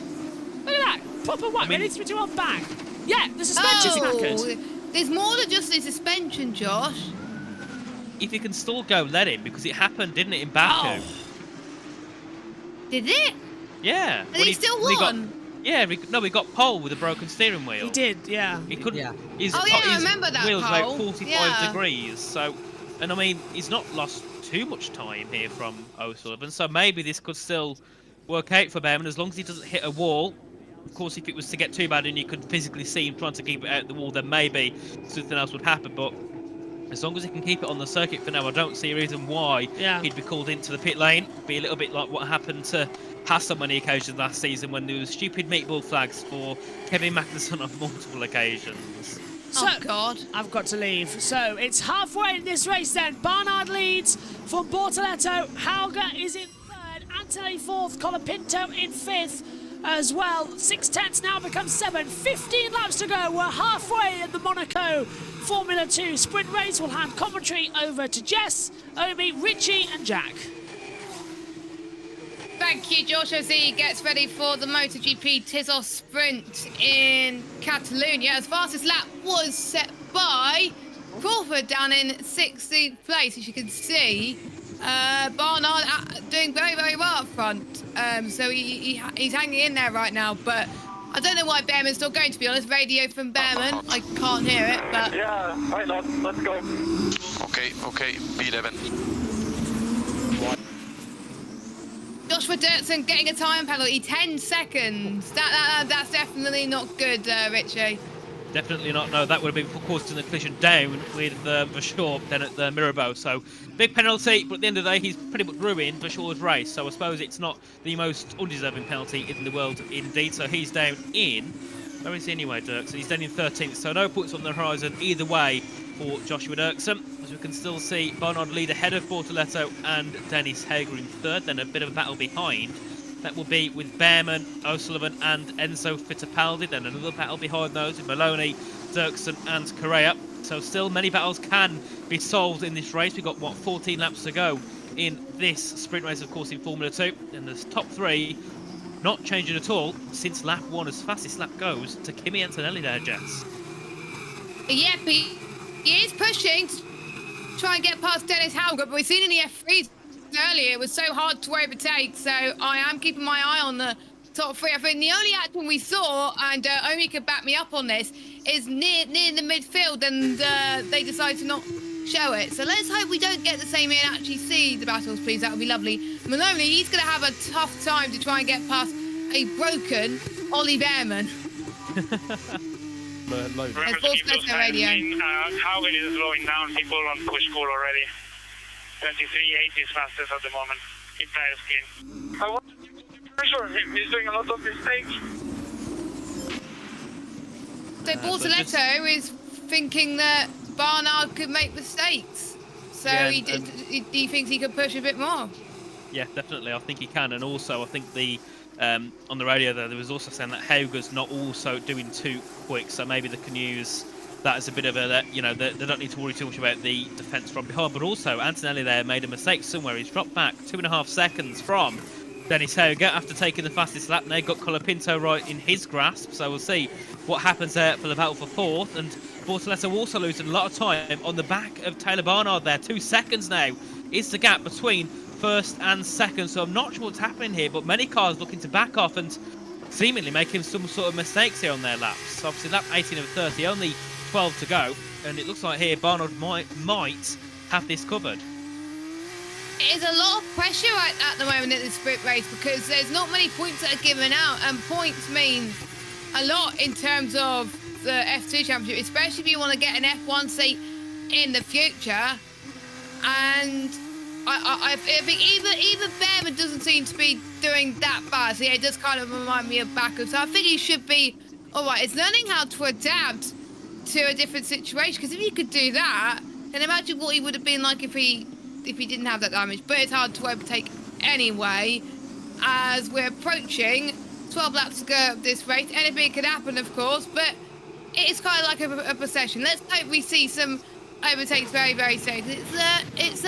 Look at that. Proper one. Ready to do on back. Yeah, the suspension's knackered. There's more than just the suspension, Josh. If he can still go, let him, because it happened, didn't it, in Baku? Oh. Did it? Yeah. And he still won? We got pole with a broken steering wheel. He did, yeah. He couldn't. Yeah. I remember that wheel's pole. about 45 degrees, so, and I mean, he's not lost too much time here from O'Sullivan, so maybe this could still work out for Behrman as long as he doesn't hit a wall. Of course, if it was to get too bad and you could physically see him trying to keep it out the wall, then maybe something else would happen. But as long as he can keep it on the circuit for now, I don't see a reason why he'd be called into the pit lane. Be a little bit like what happened to Haas on many occasions last season when there was stupid meatball flags for Kevin Magnussen on multiple occasions. So, oh God, I've got to leave. So it's halfway in this race then. Barnard leads from Bortoletto. Hauger is in third. Antonelli fourth. Colapinto in fifth as well. 6/10 now becomes 7. 15 laps to go. We're halfway in the Monaco Formula 2 sprint race. We'll hand commentary over to Jess, Omi, Richie and Jack. Thank you, Josh, as he gets ready for the MotoGP Tizos sprint in Catalonia. His fastest lap was set by Crawford down in 16th place, as you can see. Barnard doing very, very well up front. So he's hanging in there right now, but I don't know why Behrman's still going, to be honest. Radio from Behrman, I can't hear it, but... Yeah, why not? Let's go. Okay, P11. Joshua Dirksen getting a time penalty, 10 seconds. That's definitely not good, Richie. Definitely not. No, that would have been causing the collision down with Vachour then at the Mirabeau. So big penalty, but at the end of the day, he's pretty much ruined Vachour's race. So I suppose it's not the most undeserving penalty in the world indeed. So he's down in, where is he anyway, Dirksen? He's down in 13th. So no points on the horizon either way for Joshua Dirksen. As we can still see, Barnard lead ahead of Bortoletto and Dennis Hauger in third. Then a bit of a battle behind. That will be with Behrman, O'Sullivan and Enzo Fittipaldi. Then another battle behind those with Maloney, Dirksen and Correa. So still many battles can be solved in this race. We've got, 14 laps to go in this sprint race, of course, in Formula 2. And the top three not changing at all since lap 1 as fastest lap goes to Kimi Antonelli there, Jets. Yep, he is pushing to try and get past Dennis Hauger, but we've seen in the F3s earlier it was so hard to overtake, so I am keeping my eye on the top three. I think the only action we saw, and Omi could back me up on this, is near the midfield, and they decided to not show it. So let's hope we don't get the same here and actually see the battles, please. That would be lovely. Maloney, he's going to have a tough time to try and get past a broken Ollie Behrman. load. Remember to keep those times in. Haugen is slowing down people on push cool already. 23.8 is fastest at the moment in tire skin. I want to keep pressure. He's doing a lot of mistakes. So Bortoletto is thinking that Barnard could make mistakes. So Yeah, he thinks he could push a bit more. Yeah, definitely. I think he can, and also I think the on the radio there was also saying that Hauger's not also doing too quick, so maybe they can use that as a bit of a, you know, they don't need to worry too much about the defence from behind. But also Antonelli there made a mistake somewhere. He's dropped back 2.5 seconds from Dennis Hauger after taking the fastest lap. They got Colapinto right in his grasp, so we'll see what happens there for the battle for fourth. And Bortoletto also losing a lot of time on the back of Taylor Barnard there. 2 seconds now is the gap between first and second, so I'm not sure what's happening here, but many cars looking to back off and seemingly making some sort of mistakes here on their laps. So obviously lap 18 of 30, only 12 to go, and it looks like here Barnard might have this covered. It is a lot of pressure at the moment in the sprint race because there's not many points that are given out, and points mean a lot in terms of the F2 Championship, especially if you want to get an F1 seat in the future. And I think even Behrman doesn't seem to be doing that bad. So yeah, it does kind of remind me of Baku. So I think he should be all right. It's learning how to adapt to a different situation. Because if he could do that, then imagine what he would have been like if he didn't have that damage. But it's hard to overtake anyway, as we're approaching 12 laps to go of this race. Anything could happen, of course, but it's kind of like a procession. Let's hope we see some overtakes very, very soon. It's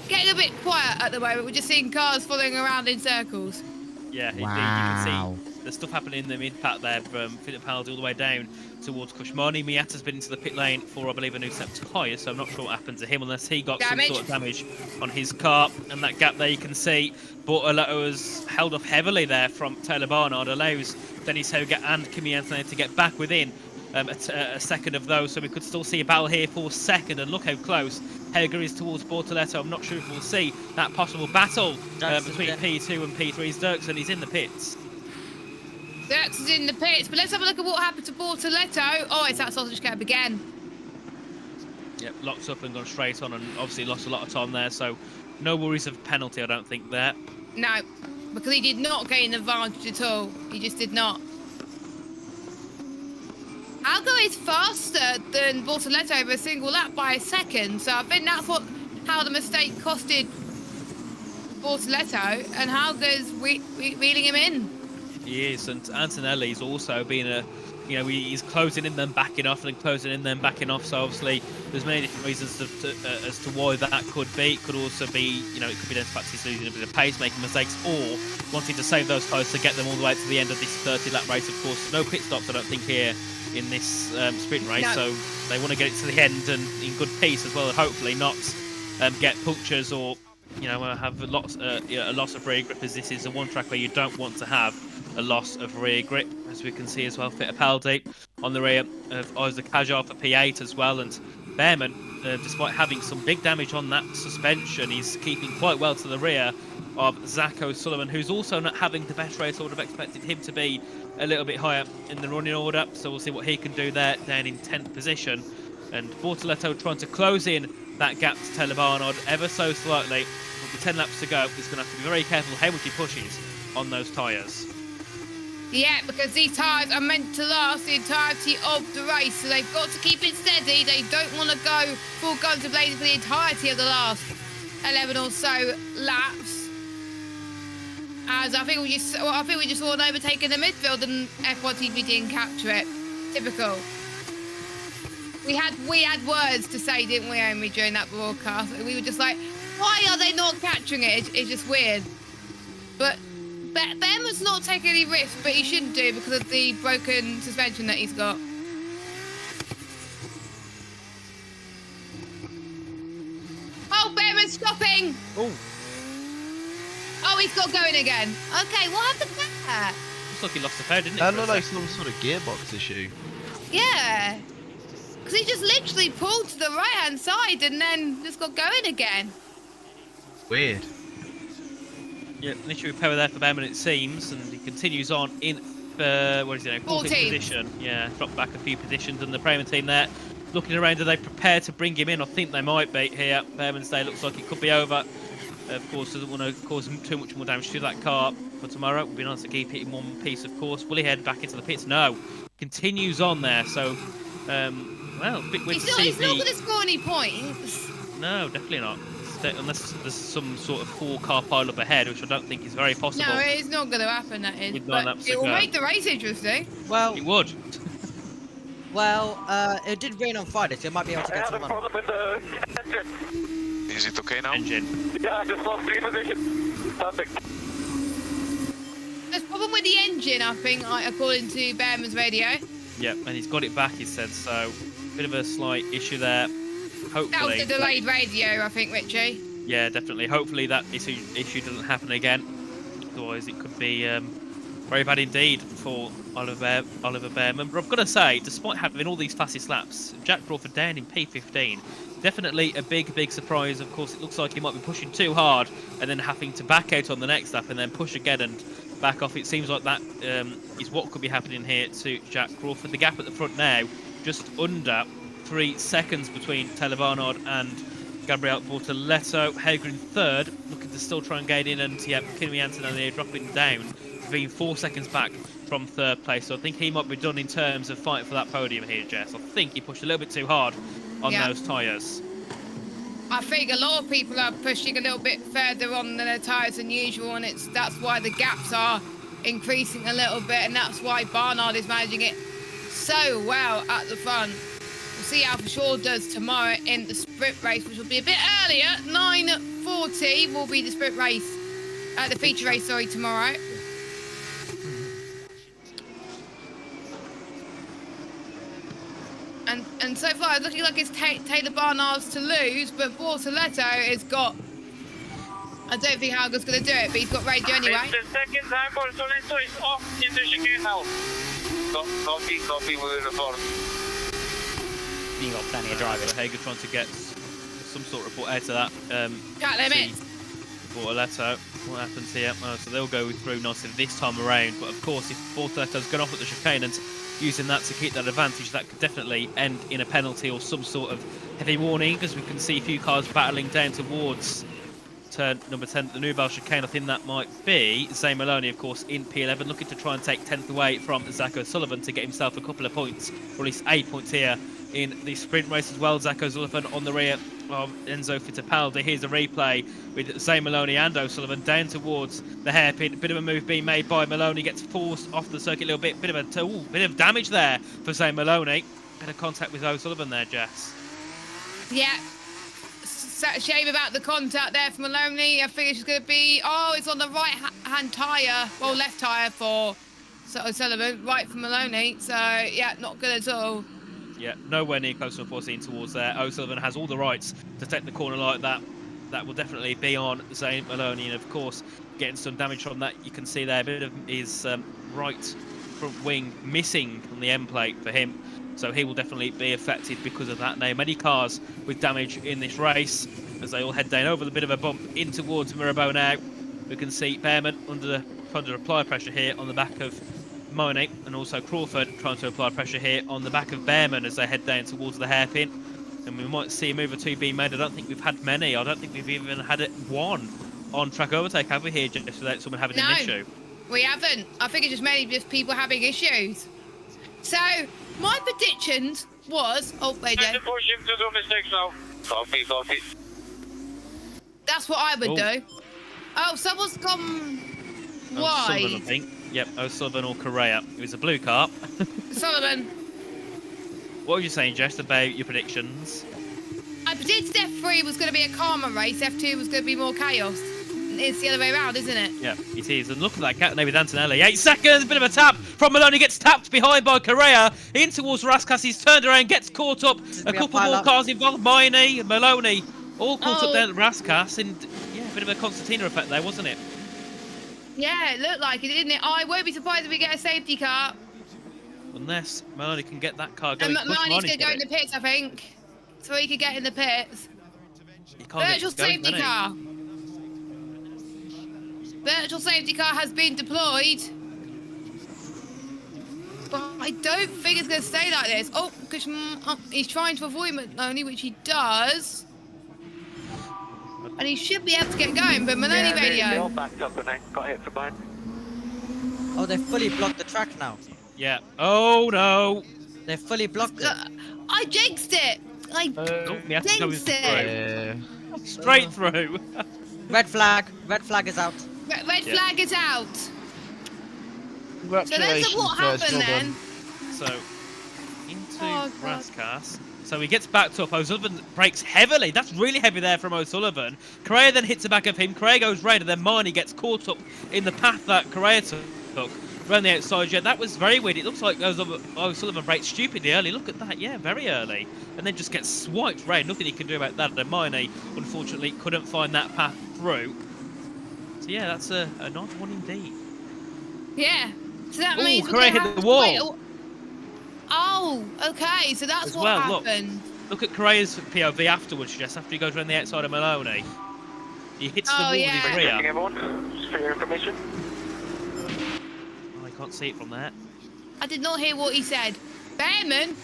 getting a bit quiet at the moment. We're just seeing cars following around in circles. Yeah, indeed. You can see the stuff happening in the mid-pack there from Fittipaldi all the way down towards Kushmani. Miata's been into the pit lane for, I believe, a new set of tyres, so I'm not sure what happened to him unless he got some sort of damage on his car. And that gap there you can see, Bortoletto was held off heavily there from Taylor Barnard, allows Dennis Hauger and Kimi Antonelli to get back within a second of those, so we could still see a battle here for second. And look how close Hauger is towards Bortoletto. I'm not sure if we'll see that possible battle between P2 and P3's. Dirksen is in the pits. Dirksen is in the pits, but let's have a look at what happened to Bortoletto. Oh, it's that sausage cab again. Yep, locked up and gone straight on, and obviously lost a lot of time there, so no worries of penalty, I don't think, there. No, because he did not gain an advantage at all. He just did not. Algo is faster than Bortoletto over a single lap by a second, so I think that's how the mistake costed Bortoletto, and Hauger's reeling him in. He is, and Antonelli's also been he's closing in, then backing off, and then closing in, then backing off. So obviously, there's many different reasons as to why that could be. It could also be, it could be down to fact he's losing a bit of pace, making mistakes, or wanting to save those tyres to get them all the way to the end of this 30-lap race. Of course, no pit stops, I don't think, here in this sprint race, so they want to get it to the end and in good peace as well, and hopefully not get punctures or have a loss of rear grip, as this is the one track where you don't want to have a loss of rear grip, as we can see as well. Fittipaldi on the rear of Isaac Hajar for P8 as well, and Behrman, despite having some big damage on that suspension, he's keeping quite well to the rear of Zach O'Sullivan, who's also not having the best race. I would have expected him to be a little bit higher in the running order, so we'll see what he can do there, down in 10th position. And Bortoletto trying to close in that gap to Taylor Barnard ever so slightly. With 10 laps to go, he's going to have to be very careful how much he pushes on those tyres. Yeah, because these tyres are meant to last the entirety of the race, so they've got to keep it steady. They don't want to go full guns blazing for the entirety of the last 11 or so laps. As I think we just saw an overtake in the midfield, and F1 TV didn't capture it. Typical. We had words to say, didn't we, Amy, during that broadcast? We were just like, why are they not capturing it? It's just weird. But Behrman's not taking any risks, but he shouldn't do because of the broken suspension that he's got. Oh, Behrman's stopping! Oh, he's got going again. Okay, what happened there? Looks like he lost the power, didn't it? That looked like some sort of gearbox issue. Yeah. Because he just literally pulled to the right-hand side and then just got going again. Weird. Yeah, an issue with power there for Behrman, it seems, and he continues on in what is it? 14th position. Yeah, dropped back a few positions, and the Bremen team there looking around. Are they prepared to bring him in? I think they might be here. Behrman's Day looks like it could be over. Of course, doesn't want to cause too much more damage to that car for tomorrow. It would be nice to keep it in one piece, of course. Will he head back into the pits? No, continues on there. So, well, a bit weird to see. He's not going to score any points. No, definitely not. Unless there's some sort of 4-car pile up ahead, which I don't think is very possible. No, it's not going to happen, that is. With But it will make the race interesting. Well, it would. Well, it did rain on Friday, so it might be able to get some on. Is it okay now? Engine. Yeah, I just lost 3 positions. Perfect. There's a problem with the engine, I think, according to Behrman's radio. Yep, and he's got it back, he said, so bit of a slight issue there. Hopefully. That was the delayed radio, I think, Richie. Yeah, definitely. Hopefully that issue doesn't happen again. Otherwise, it could be very bad indeed for Oliver Behrman. But I've got to say, despite having all these fastest laps, Jack Crawford down in P15. Definitely a big surprise. Of course, it looks like he might be pushing too hard and then having to back out on the next lap and then push again and back off. It seems like that is what could be happening here to Jack Crawford. The gap at the front now, just under 3 seconds between Taylor Barnard and Gabriel Bortoletto. Hager in third, looking to still try and get in, and yeah, Kimi Antonelli dropping down, being 4 seconds back from third place. So I think he might be done in terms of fighting for that podium here, Jess. I think he pushed a little bit too hard on those tyres. I think a lot of people are pushing a little bit further on their tyres than usual, and that's why the gaps are increasing a little bit, and that's why Barnard is managing it so well at the front. We'll see how Shaw does tomorrow in the sprint race, which will be a bit earlier. 9:40 will be the sprint race, the feature race, sorry, tomorrow. And so far, it's looking like it's Taylor Barnard's to lose, but Bortoletto has got... I don't think Hauger's going to do it, but he's got radio anyway. The second time Bortoletto is off in the chicane now. Copy, we'll report. You got plenty of drivers. Hager trying to get some sort of report out of that. Cat limits. Bortoletto, what happens here? So they'll go through nicely this time around, but of course if Bortoletto's gone off at the chicane and using that to keep that advantage, that could definitely end in a penalty or some sort of heavy warning, because we can see a few cars battling down towards turn number 10, the Newbell chicane. I think that might be Zane Maloney, of course, in P11, looking to try and take 10th away from Zach O'Sullivan to get himself a couple of points, or at least 8 points here in the sprint race as well. Zach O'Sullivan on the rear of Enzo Fittipaldi. Here's a replay with Zane Maloney and O'Sullivan down towards the hairpin. Bit of a move being made by Maloney, gets forced off the circuit a little bit. Bit of damage there for Zane Maloney. Bit of contact with O'Sullivan there, Jess. Yeah. Shame about the contact there for Maloney. I think it's going to be... Oh, it's on the right-hand tyre. Well, left tyre for O'Sullivan. Right for Maloney. So, yeah, not good at all. Yeah, nowhere near close enough was seen towards there. O'Sullivan has all the rights to take the corner like that. That will definitely be on Zane Maloney, and of course, getting some damage from that. You can see there a bit of his right front wing missing on the end plate for him. So he will definitely be affected because of that. Now, many cars with damage in this race as they all head down over the bit of a bump in towards Mirabeau now. We can see Behrman under apply pressure here on the back of Monet, and also Crawford trying to apply pressure here on the back of Behrman as they head down towards the hairpin. And we might see a move or two being made. I don't think we've had many. I don't think we've even had one on track overtake, have we, here, just without someone having an issue? We haven't. I think it's just mainly just people having issues. So, my predictions was... Oh, wait, Joe. Push him to do mistakes now. Copy. That's what I would do. Oh, someone's gone wide. O'Sullivan, I think. Yep, O'Sullivan or Correa. It was a blue car. Sullivan. What were you saying, Jess, about your predictions? I predicted F3 was going to be a calmer race. F2 was going to be more chaos. It's the other way around, isn't it? Yeah, it is. And look at that cat with Antonelli. 8 seconds, bit of a tap from Maloney. Gets tapped behind by Correa. In towards Raskas. He's turned around, gets caught up. A couple more cars involved. Miney, Maloney, all caught up there at Raskas. And yeah, a bit of a Constantina effect there, wasn't it? Yeah, it looked like it, didn't it? I won't be surprised if we get a safety car. Unless Maloney can get that car going. And Maloney's going to go in the pits, I think. So he could get in the pits. Virtual safety car. Virtual safety car has been deployed. I don't think it's going to stay like this. Oh, because he's trying to avoid Maloney, which he does. And he should be able to get going, but Maloney radio. They all backed up and I got hit from behind. Oh, they fully blocked the track now. Yeah. Oh no. They fully blocked it. I jinxed it. I jinxed it. Straight through. Red flag. Red flag is out. Red flag is out. So that's what happened then. So, into Raskas. So he gets backed up. O'Sullivan brakes heavily. That's really heavy there from O'Sullivan. Correa then hits the back of him. Correa goes red, and then Marnie gets caught up in the path that Correa took. Around the outside, yeah, that was very weird. It looks like O'Sullivan braked stupidly early. Look at that, yeah, very early. And then just gets swiped red. Nothing he can do about that. And Marnie, unfortunately, couldn't find that path through. So yeah, that's an odd one indeed. Yeah. So that means Correa hit the wall. Oh, okay. So that's what happened. Look at Correa's POV afterwards, Jess, after he goes around the outside of Maloney. He hits the wall with his rear. Just for your information. Oh, I can't see it from there. I did not hear what he said. Behrman?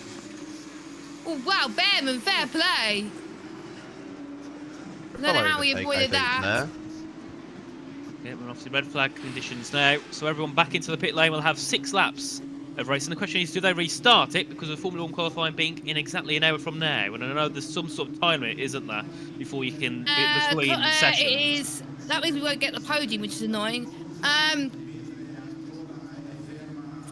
Oh, wow, Behrman, fair play. I don't know how he avoided that. Yeah, we're obviously red flag conditions now. So everyone back into the pit lane will have 6 laps of racing. The question is, do they restart it because of Formula 1 qualifying being in exactly an hour from now? And I know there's some sort of time limit, isn't there, before you can between sessions. It is. That means we won't get the podium, which is annoying.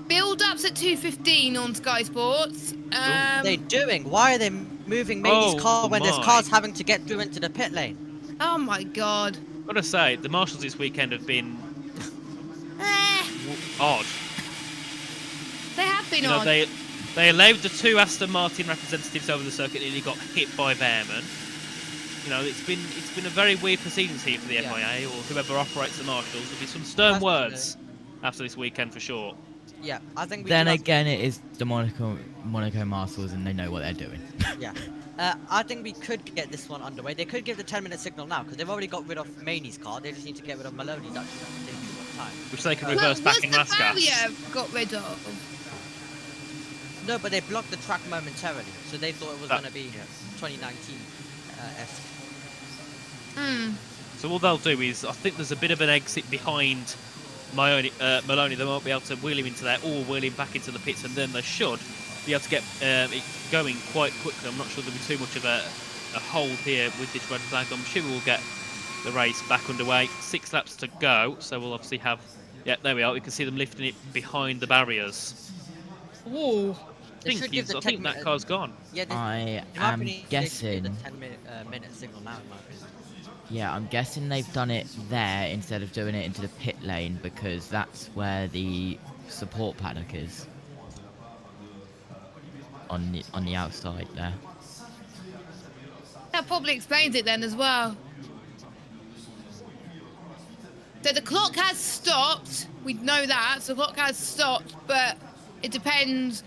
Build-ups at 2:15 on Sky Sports. What are they doing? Why are they moving Maney's car when there's cars having to get through into the pit lane? Oh my god. I've got to say, the marshals this weekend have been odd. They have been odd. They allowed the 2 Aston Martin representatives over the circuit and he got hit by Behrman. You know, it's been a very weird proceedings here for the FIA or whoever operates the marshals. There'll be some stern words after this weekend for sure. Yeah, I think. Then again, it is the Monaco marshals, and they know what they're doing. Yeah. I think we could get this one underway. They could give the 10-minute signal now because they've already got rid of Maney's car. They just need to get rid of Maloney's actually at the same time. Which they can reverse back in Raskas. Got rid of. No, but they blocked the track momentarily, so they thought it was going to be 2019-esque. So all they'll do is, I think there's a bit of an exit behind Maloney. They won't be able to wheel him into there or wheel him back into the pits, and then they should be able to get it going quite quickly. I'm not sure there'll be too much of a hold here with this red flag. I'm sure we'll get the race back underway. 6 laps to go, so we'll obviously have... Yeah, there we are. We can see them lifting it behind the barriers. Whoa. I think that car's gone. Yeah, I am guessing... The 10-minute signal now, in my opinion. Yeah, I'm guessing they've done it there instead of doing it into the pit lane because that's where the support paddock is. On the outside there. That probably explains it then as well. So the clock has stopped. We know that. So the clock has stopped, but it depends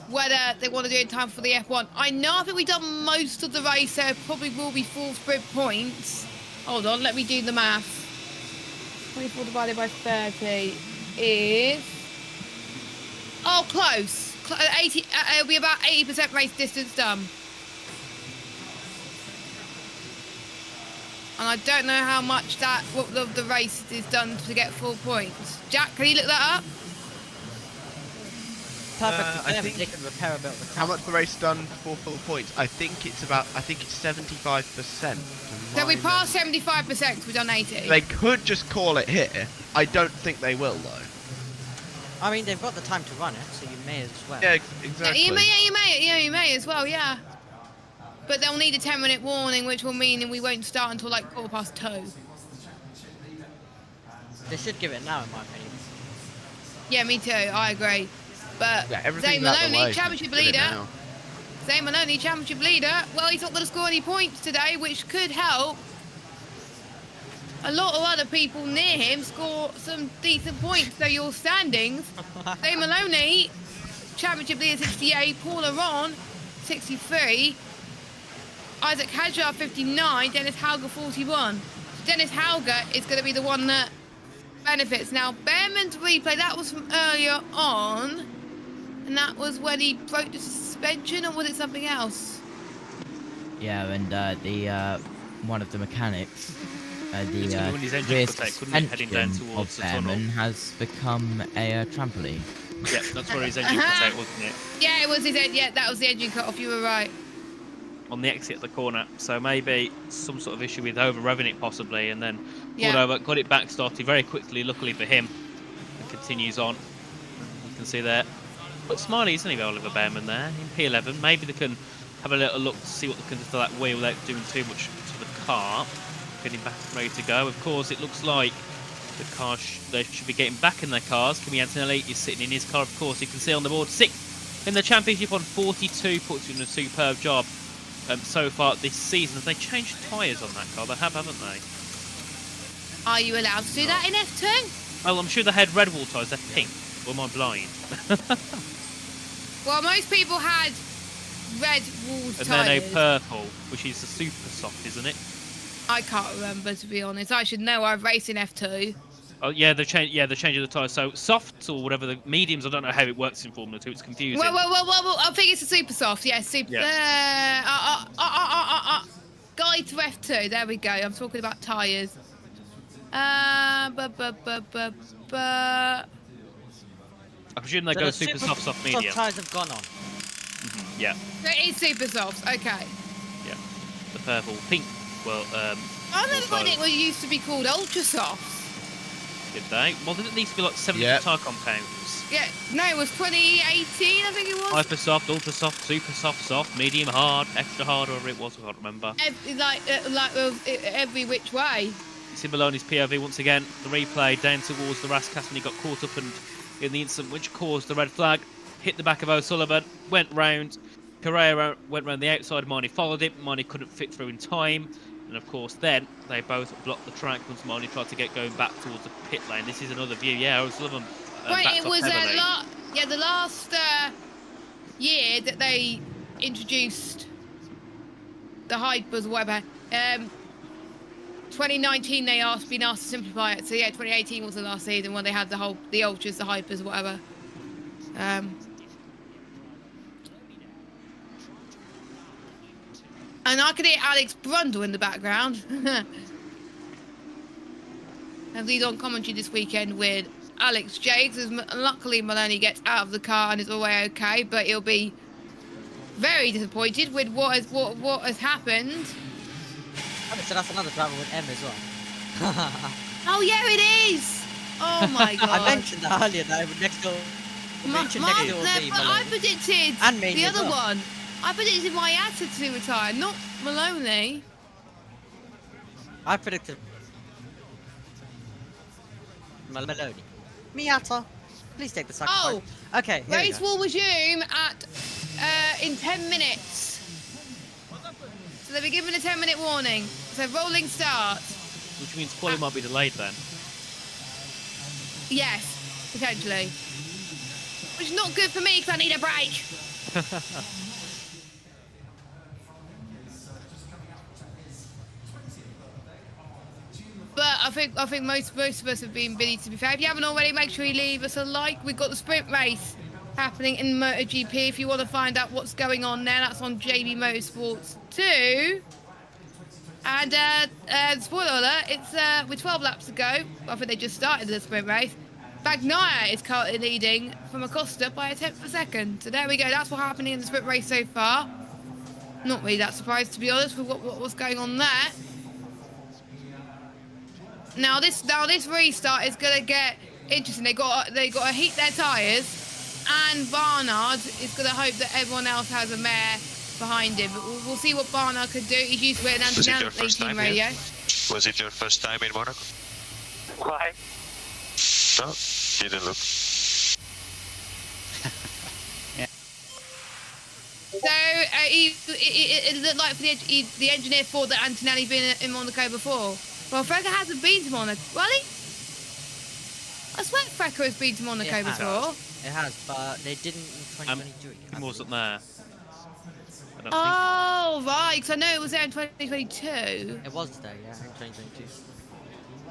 whether they want to do it in time for the F1. I think we've done most of the race, so it probably will be 4 sprint points. Hold on, let me do the math. 24 divided by 30 is... Oh, close. 80. It'll be about 80% race distance done. And I don't know how much what the race is done to get 4 points. Jack, can you look that up? Perfect. I think they can repair a bit of the car. How much the race done for full points? I think it's 75%. So we passed 75% because we've done 80. They could just call it here. I don't think they will though. I mean, they've got the time to run it, so you may as well. Yeah, exactly. Yeah, you may as well, yeah. But they'll need a 10-minute warning, which will mean we won't start until like 2:15. They should give it now, in my opinion. Yeah, me too. I agree. But Zane Maloney, championship leader. Zane Maloney, championship leader. Well, he's not going to score any points today, which could help a lot of other people near him score some decent points. So your standings: Zane Maloney, championship leader 68, Paul Aron 63, Isaac Hadjar 59, Dennis Hauger 41. Dennis Hauger is going to be the one that benefits. Now, Behrman's replay, that was from earlier on. And And that was when he broke the suspension, or was it something else? Yeah, and the one of the mechanics, the It's gonna be when his engine rear cut out, couldn't it, heading down suspension towards of the tunnel? Behrman has become a trampoline. Yeah, that's where his engine cut out, wasn't it? Yeah, it was his end. Yeah, that was the engine cut off. You were right. On the exit of the corner, so maybe some sort of issue with over revving it possibly, and then pulled Yeah. over, got it back started very quickly, luckily for him, and continues on. You can see there, but Smiley isn't even Oliver Behrman there in P11. Maybe they can have a little look to see what they can do to that wheel without doing too much to the car. Getting back ready to go. Of course, it looks like the car they should be getting back in their cars. Kimi Antonelli is sitting in his car. Of course, you can see on the board 6th in the championship on 42 points, doing a superb job. So far this season. Have they changed tyres on that car? They have, haven't they? Are you allowed to do that in F2? Well, I'm sure they had Red Wall tyres. They're pink. Or am I blind? Well, most people had red walls And tyres. then a purple, which is the super soft, isn't it? I can't remember, to be honest. I should know. I've raced in F2. Oh yeah, they're changing the tyres. So softs or whatever the mediums. I don't know how it works in Formula 2. It's confusing. Well, I think it's a super soft. Yeah, super. Yeah. Guide to F2. There we go. I'm talking about tyres. I presume they go super soft, medium. Soft tyres have gone on. Yeah. It is super soft. Okay. Yeah. The purple, pink. Well, I never thought it used to be called ultra softs. Did they? Well, didn't these be like 7 tyre compounds? Yeah. No, it was 2018. I think it was. Hyper soft, ultra soft, super soft, soft, medium, hard, extra hard, whatever it was. I can't remember. Every which way. See Maloney's POV once again. The replay down towards the Rascas when he got caught up and in the incident which caused the red flag. Hit the back of O'Sullivan, went round. Carrera went round the outside. Marnie followed him. Marnie couldn't fit through in time. And of course, then they both blocked the track once Marnie tried to get going back towards the pit lane. This is another view. Yeah, O'Sullivan. Right, it was the last year that they introduced the hypers or whatever. 2019 they been asked to simplify it. So yeah, 2018 was the last season when they had the ultras, the hypers, whatever. And I could hear Alex Brundle in the background. And he's on commentary this weekend with Alex Jakes. Luckily, Maloney gets out of the car and is all way okay, but he'll be very disappointed with what has happened. So that's another driver with M as well. Oh yeah, it is. Oh my god. I mentioned that earlier. That next door. But I predicted the other one. I predicted Miata to retire, not Maloney. I predicted Maloney. Miata, please take the second point. Okay, here Race will resume at in 10 minutes. So they'll be given a 10-minute warning. So rolling start. Which means quali might be delayed then. Yes, potentially. Which is not good for me because I need a break. But I think most of us have been busy, to be fair. If you haven't already, make sure you leave us a like. We've got the sprint race happening in MotoGP. If you want to find out what's going on there, that's on JBMotorsports 2. And spoiler alert, it's with 12 laps to go. I think they just started the sprint race. Bagnaia is currently leading from Acosta by a 10th of a second. So there we go. That's what's happening in the sprint race so far. Not really that surprised, to be honest, with what's going on there. Now this restart is gonna get interesting. They got to heat their tyres, and Barnard is gonna hope that everyone else has a mare behind him. But we'll see what Barnard could do. He's used to it in Antonelli team radio. Was it your first time in Monaco? Why? No, didn't look. So it looked like for the engineer thought that Antonelli'd been in Monaco before. Well, Frecker hasn't been to Monaco. Well, I swear Frecker has been to Monaco before. It has, but they didn't in 2022. He wasn't there. Oh, right, because I know it was there in 2022. It was there, yeah, in 2022.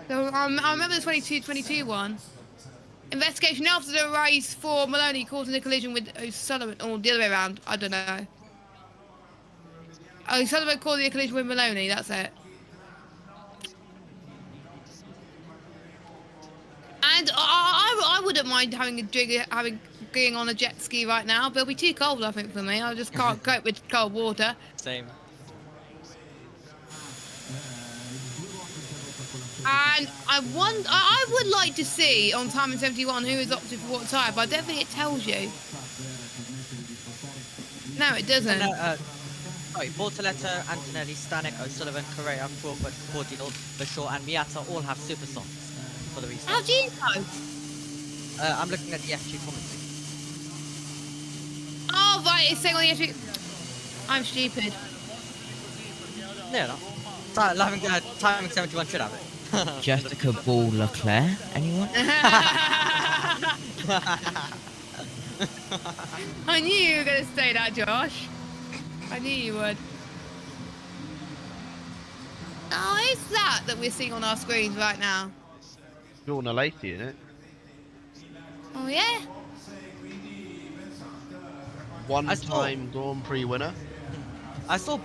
So I remember the 22 one. Investigation after the race for Maloney causing a collision with O'Sullivan, or the other way around. I don't know. O'Sullivan causing a collision with Maloney. That's it. And I wouldn't mind having a drink, going on a jet ski right now, but it'll be too cold, I think, for me. I just can't cope with cold water. Same. And I would like to see on Time in 71 who is opted for what tyre, but I don't think it tells you. No, it doesn't. Sorry, Bortoleto, Antonelli, Stanek, O'Sullivan, Correa, Crawford, Portillo, Bashaw, and Miata all have super softs for the restart. How do you know? I'm looking at the FG commentary. Oh, right, it's saying on the FG. I'm stupid. No, no. Timing 71 should have it. Jessica Ball Leclerc, anyone? I knew you were going to say that, Josh. I knew you would. Oh, who's that we're seeing on our screens right now? Dawn Lacey, isn't it? Oh, yeah? One-time Grand Prix winner. I saw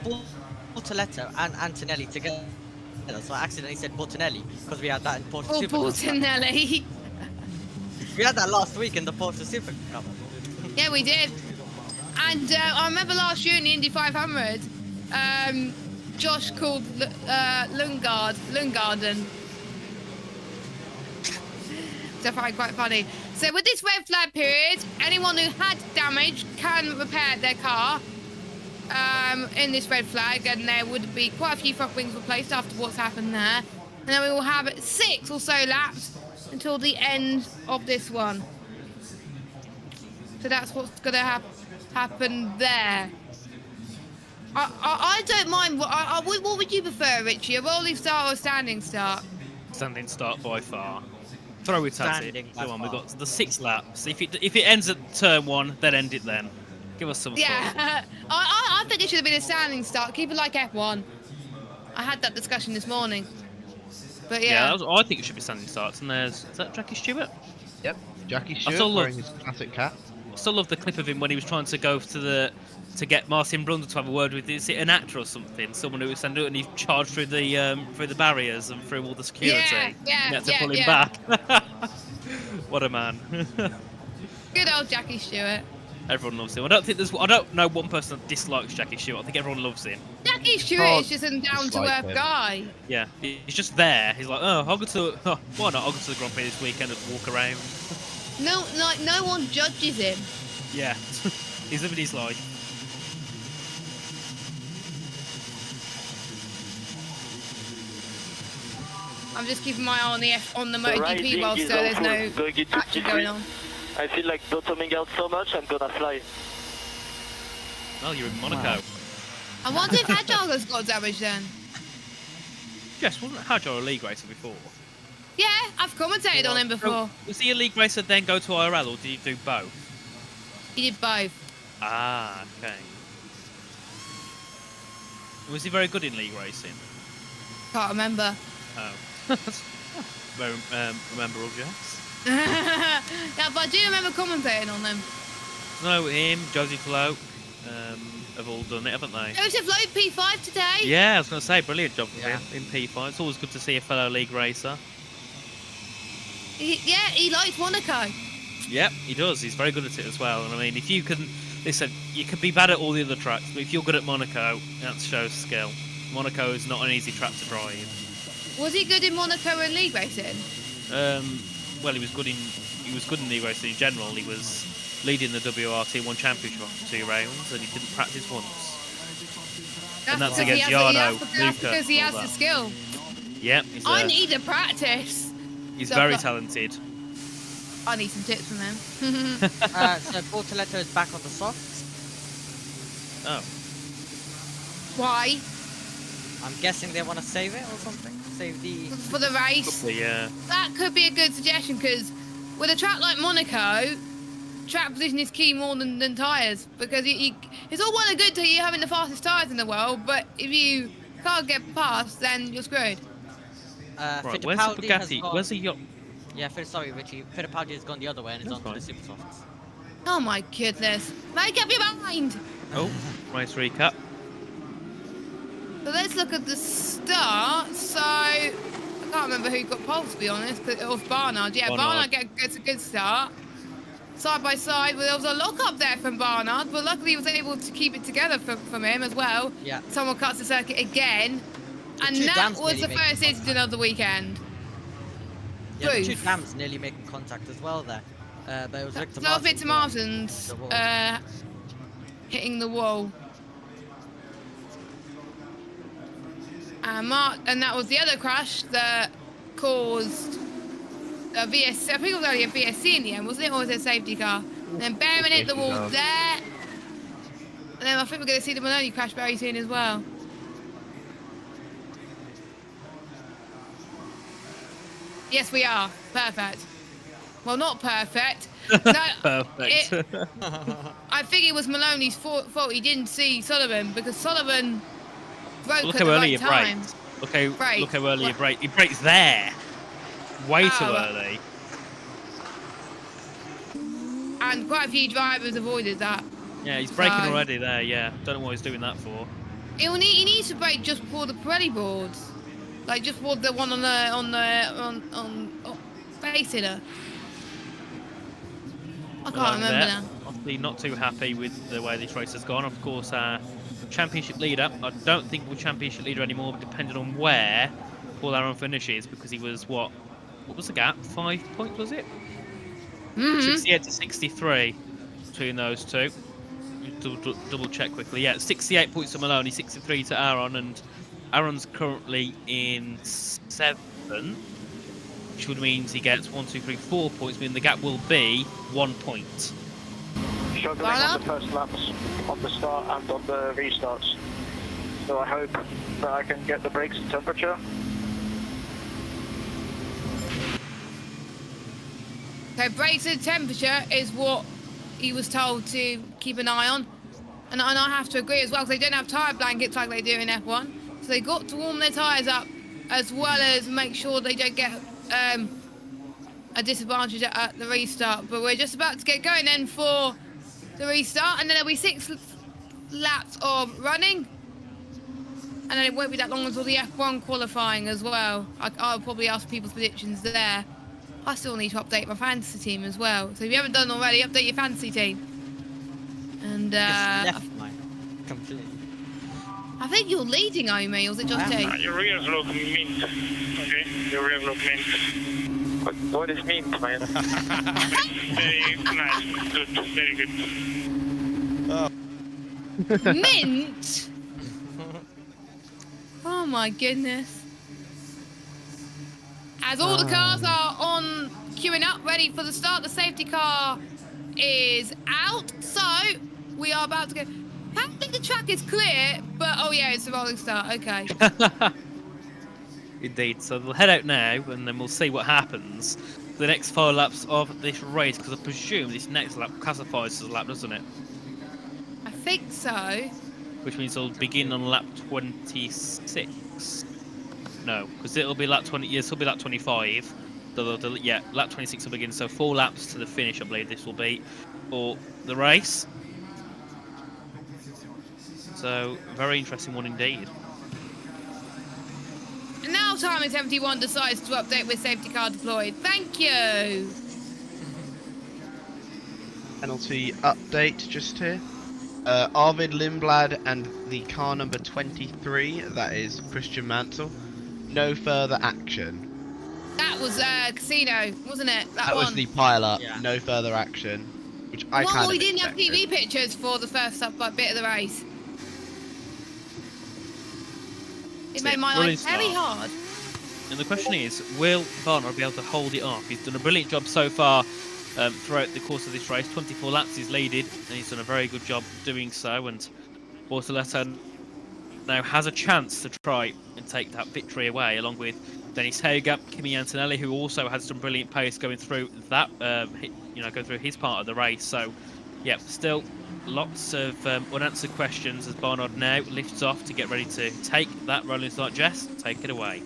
Bortoleto and Antonelli together, so I accidentally said Bortonelli because we had that in Porsche Super Cup. Bortonelli. We had that last week in the Porsche Super Cup. Yeah, we did. And I remember last year in the Indy 500, Josh called Lungarden. So I find quite funny. So with this red flag period, anyone who had damage can repair their car in this red flag, and there would be quite a few front wings replaced after what's happened there. And then we will have 6 or so laps until the end of this one. So that's what's going to happen there. I don't mind. What would you prefer, Richie? A rolling start or a standing start? Standing start by far. Throw it at it. Standing Come on, we've by got the 6 laps. If it ends at turn 1, then end it then. Give us some fun. Yeah, I think it should have been a standing start. Keep it like F1. I had that discussion this morning. But yeah. I think it should be standing starts. And is that Jackie Stewart? Yep, Jackie Stewart wearing his classic cap. I still love the clip of him when he was trying to go to get Martin Brundle to have a word with. Is it an actor or something? Someone who was sent out and he charged through the barriers and through all the security. Yeah, he had to pull him back. What a man. Good old Jackie Stewart. Everyone loves him. I don't know one person that dislikes Jackie Stewart. I think everyone loves him. Jackie Stewart is just a down-to-earth guy. Yeah, he's just there. He's like, why not? I'll go to the Grand Prix this weekend and walk around. No one judges him. Yeah, he's living his life. I'm just keeping my eye on the MotoGP while so there's no action going on. I feel like bottoming out so much, I'm gonna fly. Well, you're in Monaco. Wow. I wonder if Agile got damage then. Yes, wasn't Agile a league racer before? Yeah, I've commentated on him before. Was he a league racer then go to IRL, or did he do both? He did both. Ah, okay. Was he very good in league racing? Can't remember. Oh. Remember Jess? Yeah, but I do remember commentating on them. No, him, Josie Float, have all done it, haven't they? Joseph Float, P5 today. Yeah, I was going to say, brilliant job for him in P5. It's always good to see a fellow league racer. He likes Monaco. Yep, he does. He's very good at it as well. And I mean, if you can, listen, you can be bad at all the other tracks, but if you're good at Monaco, that shows skill. Monaco is not an easy track to drive. Was he good in Monaco and league racing? Well, he was good in league racing in general. He was leading the WRT1 Championship after 2 rounds, and he didn't practice once. And that's against Jarno, That's because he has the skill. Yep. I need to practice. He's very talented. I need some tips from him. So Bortoleto is back on the softs. Oh. Why? I'm guessing they want to save it or something. Save the for the race. Probably, yeah. That could be a good suggestion because with a track like Monaco, track position is key more than tyres because it's all well and good to you having the fastest tyres in the world, but if you can't get past, then you're screwed. Right, where's the Bugatti? Where's the yacht? Yeah, sorry, Richie. Fittipaldi has gone the other way and it's onto the super softs. Oh my goodness. Make up your mind! Oh, race recap. So let's look at the start. So, I can't remember who got pole, to be honest. It was Barnard. Yeah, Barnard gets a good start. Side by side, well, there was a lock up there from Barnard, but luckily he was able to keep it together from him as well. Yeah. Someone cuts the circuit again. And that was the first incident of the weekend. Yeah, the 2 dams nearly making contact as well there. But it was Victor Martins. Victor Martins hitting the wall. And that was the other crash that caused a VSC. I think it was only a VSC in the end, wasn't it? Or was it a safety car? And then Behrman hit the wall there. And then I think we're going to see the Maloney crash very soon as well. Yes, we are. Perfect. Well, not perfect. No, Perfect. I think it was Maloney's fault. He didn't see Sullivan because Sullivan broke Look at how the early right he time. brakes. Look how early he brakes. He brakes there. Way too early. And quite a few drivers avoided that. Yeah, he's braking already there. Yeah, don't know what he's doing that for. He needs to brake just before the Pirelli boards, like just before the one on facing her. I can't remember now. Obviously, not too happy with the way this race has gone. Of course, our championship leader. I don't think we're championship leader anymore, but depending on where Paul Aron finishes, because he was what was the gap? 5 points, was it? 68 to 63 between those two. Double check quickly. Yeah, 68 points to Maloney, 63 to Aron, and Aron's currently in 7th, which would mean he gets 1, 2, 3, 4 points, meaning the gap will be 1 point. Struggling on the first laps, on the start and on the restarts. So I hope that I can get the brakes in temperature. So brakes and temperature is what he was told to keep an eye on. And I have to agree as well, because they don't have tyre blankets like they do in F1. So they got to warm their tyres up, as well as make sure they don't get a disadvantage at the restart. But we're just about to get going then for the restart, and then there'll be 6 laps of running. And then it won't be that long until the F1 qualifying as well. I'll probably ask people's predictions there. I still need to update my fantasy team as well. So if you haven't done already, update your fantasy team. And left mine completely. I think you're leading, Omi, or was it just T? Your rears look mint. Okay, your rears look mint. What is mint, man? Very nice, good, very good. Oh. Mint? Oh my goodness. As all the cars are on, queuing up, ready for the start, the safety car is out. So we are about to go. I don't think the track is clear, but oh yeah, it's a rolling start. Okay. Indeed. So we'll head out now, and then we'll see what happens. The next 4 laps of this race, because I presume this next lap classifies as a lap, doesn't it? I think so. Which means it'll begin on lap 26. No, because it'll be lap 20. Yes, it'll be lap 25. Yeah, lap 26 will begin. So 4 laps to the finish, I believe this will be for the race. So very interesting one indeed. And now Timing 71 decides to update with safety car deployed. Thank you. Penalty update just here. Arvid Lindblad and the car number 23, that is Christian Mansell. No further action. That was Casino, wasn't it? That was one. the pilot. Yeah. No further action, which I kind of we didn't have expected. TV pictures for the first bit of the race. It made my life very hard. And the question is, will Barnard be able to hold it off? He's done a brilliant job so far throughout the course of this race. 24 laps he's leaded, and he's done a very good job doing so. And Bortoleto now has a chance to try and take that victory away, along with Dennis Hager, Kimi Antonelli, who also had some brilliant pace going through that, going through his part of the race. So, yeah, still lots of unanswered questions as Barnard now lifts off to get ready to take that rolling start. Jess, take it away.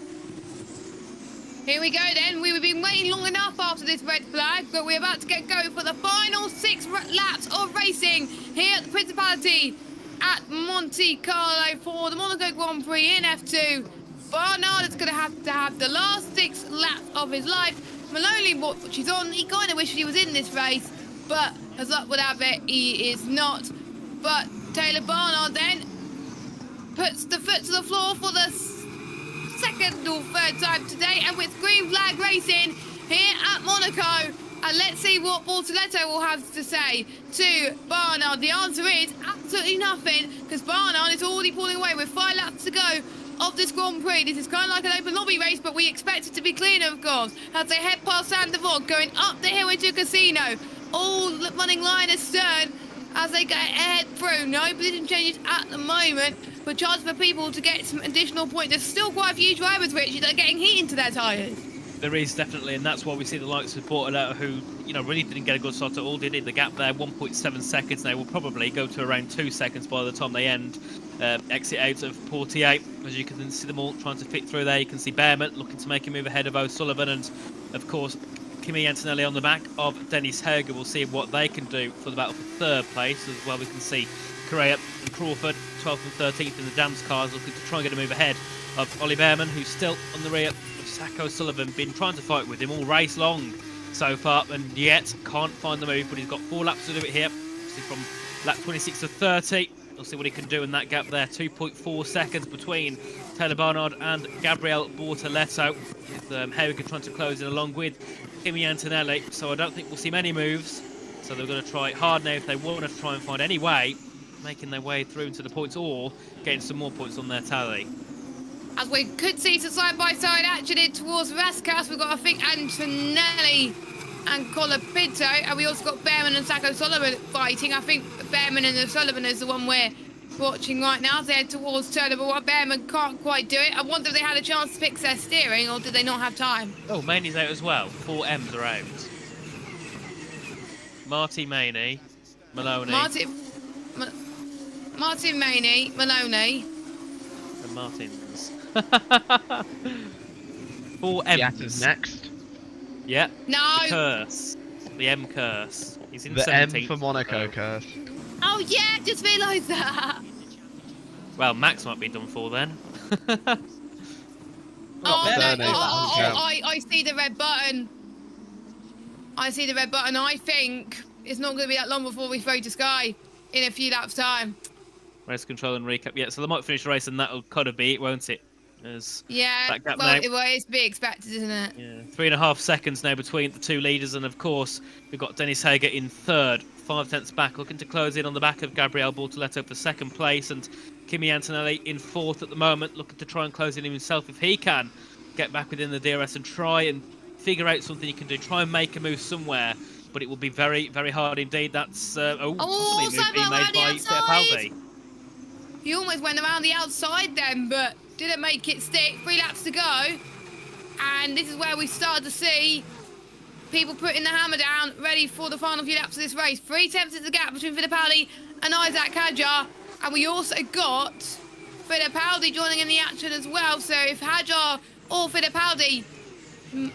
Here we go then. We've been waiting long enough after this red flag, but we're about to get going for the final 6 laps of racing here at the Principality at Monte Carlo for the Monaco Grand Prix in F2. Barnard is going to have the last 6 laps of his life. Maloney, what she's on, he kind of wishes he was in this race, but as luck would have it, he is not. But Taylor Barnard then puts the foot to the floor for the second or third time today, and with green flag racing here at Monaco. And let's see what Bortoletto will have to say to Barnard. The answer is absolutely nothing, because Barnard is already pulling away with 5 laps to go of this Grand Prix. This is kind of like an open lobby race, but we expect it to be clean, of course, as they head past Saint Devon, going up the hill into Casino, all running line astern as they get ahead through. No position changes at the moment, but chance for people to get some additional points. There's still quite a few drivers, Richie, that are getting heat into their tyres. There is definitely, and that's why we see the likes of Bortoletto, who, you know, really didn't get a good start at all, did it? The gap there, 1.7 seconds. They will probably go to around 2 seconds by the time they end. Exit out of Portier, as you can see them all trying to fit through there. You can see Behrman looking to make a move ahead of O'Sullivan, and of course Kimi Antonelli on the back of Dennis Hager. We'll see what they can do for the battle for 3rd place as well. We can see Correa and Crawford 12th and 13th in the Dams cars, looking to try and get a move ahead of Ollie Behrman, who's still on the rear of Sacco Sullivan. Been trying to fight with him all race long so far, and yet can't find the move, but he's got 4 laps to do it here. Obviously from lap 26 to 30. We'll see what he can do in that gap there. 2.4 seconds between Taylor Barnard and Gabriel Bortoletto, with Hager trying to close in along with Kimi Antonelli. So I don't think we'll see many moves. So they're going to try hard now if they want to try and find any way making their way through into the points or getting some more points on their tally. As we could see some side-by-side action in towards Raskas, we've got, I think, Antonelli and Colapinto, and we also got Behrman and Sacco Sullivan fighting. I think Behrman and Sullivan is the one we're watching right now. They head towards Turner, but Behrman can't quite do it. I wonder if they had a chance to fix their steering, or did they not have time? Oh, Maney's out as well. 4 M's are out. Marty Maney, Maloney. Martin Maney, Maloney. And Martins. 4 M's. Yatta's next. Yeah. No. The curse. The M curse. He's in the 17th, M for Monaco so. curse. Oh yeah, just realised that. Well, Max might be done for then. I see the red button. I see the red button. I think it's not going to be that long before we throw to Sky in a few laps' time. Race control and recap. Yeah, so they might finish the race and that'll kind of be it, won't it? As yeah, it's to be expected, isn't it? Yeah, 3.5 seconds now between the 2 leaders, and of course we've got Dennis Hager in 3rd, 5 tenths back, looking to close in on the back of Gabriel Bortoletto for 2nd place, and Kimi Antonelli in 4th at the moment, looking to try and close in himself if he can get back within the DRS and try and figure out something he can do, try and make a move somewhere, but it will be very, very hard indeed. That's possibly a move being made by Fittipaldi. He almost went around the outside then, but didn't make it stick. 3 laps to go. And this is where we started to see people putting the hammer down, ready for the final few laps of this race. 3 tenths is the gap between Fittipaldi and Isaac Hadjar. And we also got Fittipaldi joining in the action as well. So if Hadjar or Fittipaldi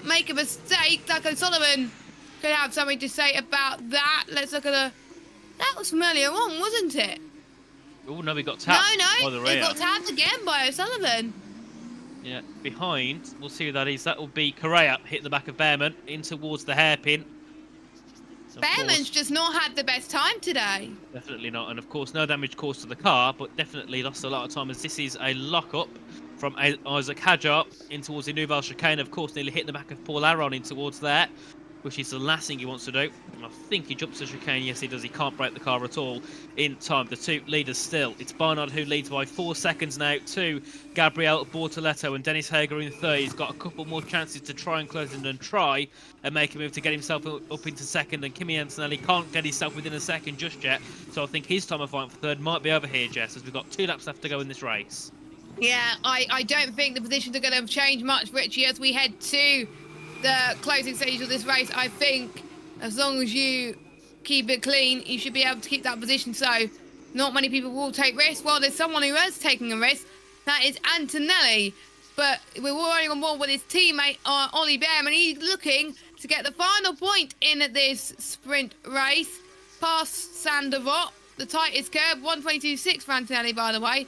make a mistake, Sacco Sullivan could have something to say about that. Let's look at that was from earlier on, wasn't it? Oh no, we got tapped by the rear. It got tapped again by O'Sullivan. Yeah, behind, we'll see who that is. That will be Correa hitting the back of Behrman in towards the hairpin. Behrman's just not had the best time today. Definitely not, and of course no damage caused to the car, but definitely lost a lot of time as this is a lock-up from Isaac Hadjar in towards the Nouvelle Chicane. Of course, nearly hitting the back of Paul Aron in towards there, which is the last thing he wants to do. And I think he jumps the chicane. Yes, he does. He can't break the car at all in time. The 2 leaders still. It's Barnard who leads by 4 seconds now to Gabriel Bortoletto, and Dennis Hager in 3rd. He's got a couple more chances to try and close in and try and make a move to get himself up into 2nd. And Kimi Antonelli can't get himself within a 2nd just yet. So I think his time of fight for 3rd might be over here, Jess, as we've got 2 laps left to go in this race. Yeah, I don't think the positions are going to change much, Richie, as we head to the closing stage of this race. I think as long as you keep it clean, you should be able to keep that position. So not many people will take risks. Well, there's someone who is taking a risk. That is Antonelli. but we're running on board with his teammate Ollie Behrman. He's looking to get the final point in this sprint race past Sanderot, the tightest curve, 1:22.6 for Antonelli, by the way.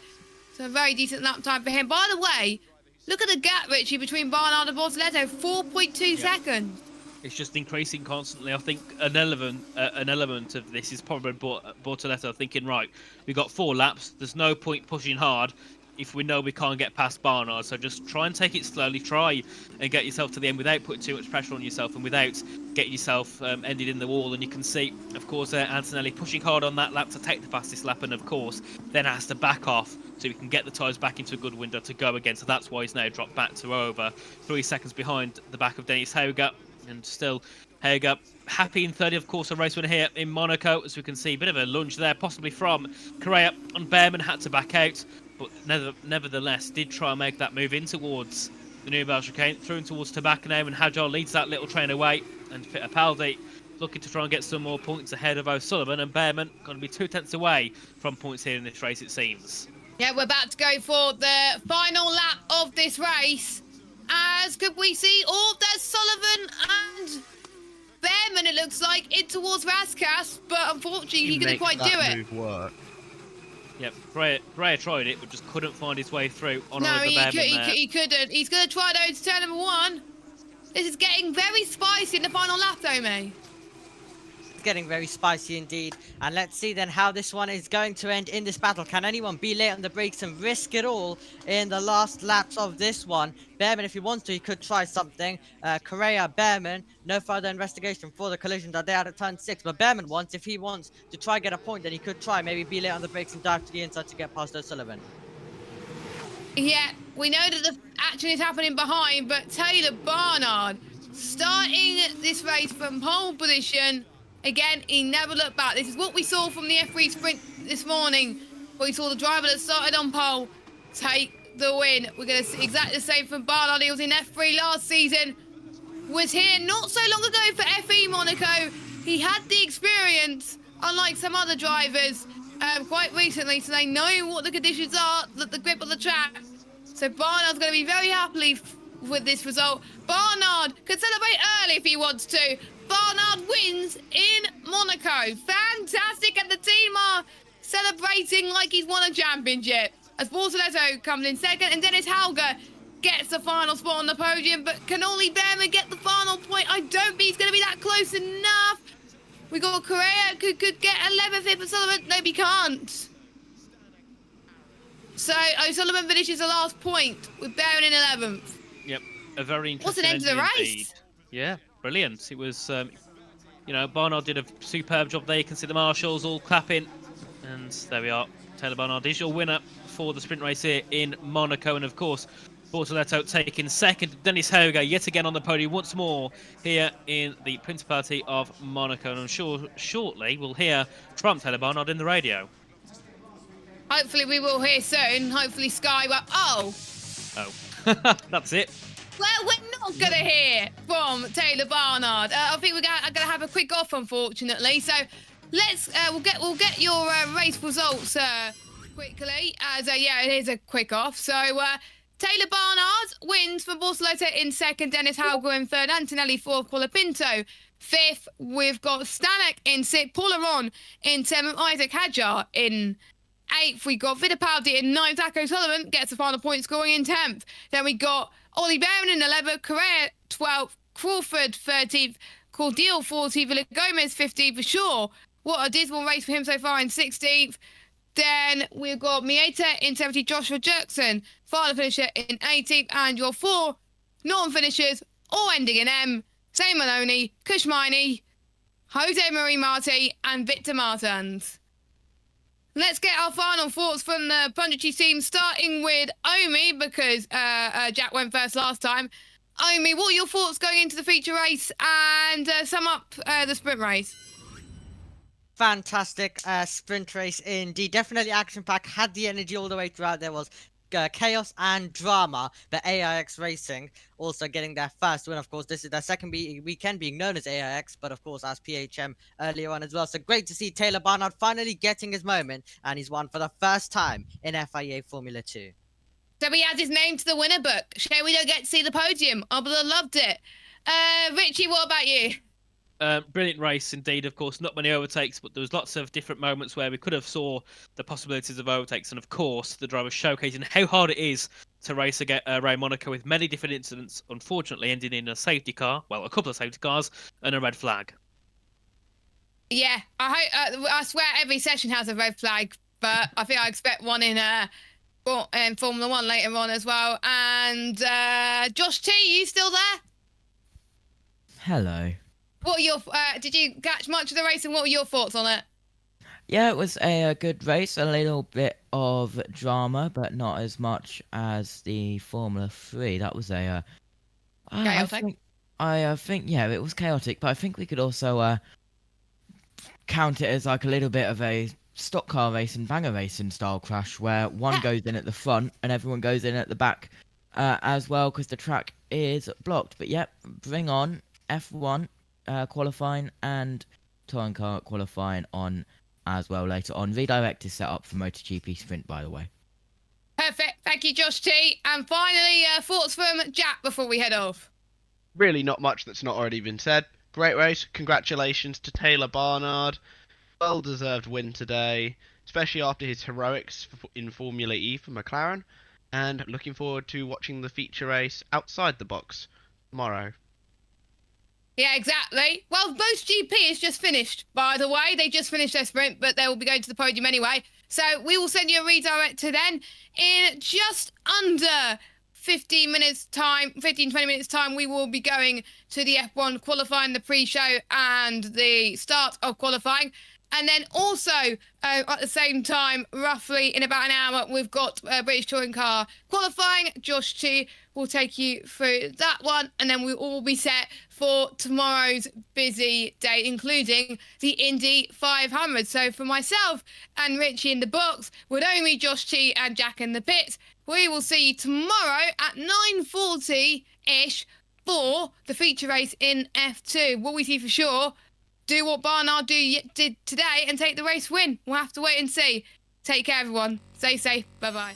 So a very decent lap time for him. By the way, look at the gap, Richie, between Barnard and Bortoletto, 4.2 seconds. It's just increasing constantly. I think an element of this is probably Bortoletto thinking, right, we've got 4 laps. There's no point pushing hard if we know we can't get past Barnard. So just try and take it slowly. Try and get yourself to the end without putting too much pressure on yourself and without getting yourself ended in the wall. And you can see, of course, Antonelli pushing hard on that lap to take the fastest lap, and of course then has to back off so he can get the tyres back into a good window to go again. So that's why he's now dropped back to over 3 seconds behind the back of Dennis Hauger. And still, Hager happy in 30, of course, a race winner here in Monaco. As we can see, a bit of a lunge there, possibly from Correa on Behrman, had to back out. But nevertheless, did try and make that move in towards the New Bell chicane, through towards Tobacco now, and Hajar leads that little train away. And Fittipaldi looking to try and get some more points ahead of O'Sullivan, and Behrman going to be 2 tenths away from points here in this race, it seems. Yeah, we're about to go for the final lap of this race. As could we see, there's Sullivan and Behrman, it looks like, in towards Raskas, but unfortunately he couldn't quite do it. Move work. Yep, Correa tried it, but just couldn't find his way through on No, Oliver Behrman he couldn't. He's going to try though to turn number 1. This is getting very spicy in the final lap though, mate. It's getting very spicy indeed. And let's see then how this one is going to end in this battle. Can anyone be late on the brakes and risk it all in the last laps of this one? Behrman, if he wants to, he could try something. Correa, Behrman, no further investigation for the collision that they had at turn 6. But Behrman wants, if he wants to try get a point, then he could try maybe be late on the brakes and dive to the inside to get past O'Sullivan. Yeah, we know that the action is happening behind, but Taylor Barnard starting this race from pole position. Again, he never looked back. This is what we saw from the F3 sprint this morning, where we saw the driver that started on pole take the win. We're going to see exactly the same from Barnard. He was in F3 last season, was here not so long ago for FE Monaco. He had the experience, unlike some other drivers, quite recently, so they know what the conditions are, the grip of the track. So Barnard's going to be very happy with this result. Barnard can celebrate early if he wants to. Barnard wins in Monaco. Fantastic, and the team are celebrating like he's won a championship. As Bortoletto comes in second, and Dennis Hauger gets the final spot on the podium. But can Ollie Behrman get the final point? I don't think he's going to be that close enough. We got Correa could get 11th here for Sullivan. No, he can't. So O'Sullivan finishes the last point with Behrman in 11th. Yep, a very interesting. What's an end to the race? Indeed. Yeah, brilliant. It was, Barnard did a superb job there. You can see the marshals all clapping. And there we are. Taylor Barnard is your winner for the sprint race here in Monaco. And of course, Bortoletto taking second. Dennis Hauger yet again on the podium once more here in the Principality of Monaco. And I'm sure shortly we'll hear from Taylor Barnard in the radio. Hopefully we will hear soon. Hopefully Sky will... Oh, that's it. well, we're not going to hear from Taylor Barnard. I think we're going to have a quick off, unfortunately. So let's we'll get your race results quickly. As yeah, it is a quick off. So Taylor Barnard wins for Bortoletto in second, Dennis Hauger in third, Antonelli fourth, Colapinto fifth. We've got Stanek in sixth, Paul Aron in seventh, Isaac Hadjar in 8th, we got Fittipaldi in 9th, Taco Sullivan gets the final point scoring in 10th. Then we got Ollie Behrman in 11th, Correa 12th, Crawford 13th, Cordial 14th, Villa Gomez 15th for sure. What a dismal race for him so far in 16th. Then we've got Mieta in 17th, Joshua Jerkson, final finisher in 18th, and your 4 non-finishers, all ending in M, Zane Maloney, Kushmini, Jose Marie Marti, and Victor Martins. Let's get our final thoughts from the Punjabi team, starting with Omi, because Jack went first last time. Omi, what are your thoughts going into the feature race, and sum up the sprint race? Fantastic sprint race indeed. Definitely action-packed, had the energy all the way throughout. There was chaos and drama, but AIX Racing also getting their first win. Of course, this is their second weekend being known as AIX, but of course as PHM earlier on as well. So great to see Taylor Barnard finally getting his moment, and he's won for the first time in FIA Formula 2. So he adds his name to the winner book. Shame we don't get to see the podium. I would have loved it. Richie, what about you? Brilliant race indeed. Of course, not many overtakes, but there was lots of different moments where we could have saw the possibilities of overtakes, and of course, the driver showcasing how hard it is to race against Ray Monaco with many different incidents. Unfortunately, ending in a safety car, well, a couple of safety cars, and a red flag. Yeah, I swear every session has a red flag, but I think I expect one in Formula One later on as well. And Josh T, you still there? Hello. What are your did you catch much of the race, and what were your thoughts on it? Yeah, it was a good race. A little bit of drama, but not as much as the Formula 3. That was a chaotic. I think yeah, it was chaotic, but I think we could also count it as like a little bit of a stock car racing, banger racing style crash, where one goes in at the front and everyone goes in at the back as well, because the track is blocked. But yep, bring on F1 qualifying and touring car qualifying on as well later on. Redirect is set up for MotoGP Sprint, by the way. Perfect. Thank you, Josh T. And finally, thoughts from Jack before we head off. Really not much that's not already been said. Great race. Congratulations to Taylor Barnard. Well-deserved win today, especially after his heroics in Formula E for McLaren. And looking forward to watching the feature race outside the box tomorrow. Yeah, exactly. Well, MotoGP is just finished, by the way. They just finished their sprint, but they will be going to the podium anyway. So we will send you a redirect to then. In just under 20 minutes time, we will be going to the F1 qualifying, the pre-show and the start of qualifying. And then also, at the same time, roughly in about an hour, we've got British Touring Car qualifying. Josh T will take you through that one. And then we'll all be set for tomorrow's busy day, including the Indy 500. So for myself and Richie in the box, with only Josh T and Jack in the pits, we will see you tomorrow at 9:40-ish for the feature race in F2. What we see for sure, do what Barnard did today and take the race win. We'll have to wait and see. Take care, everyone. Stay safe. Bye-bye.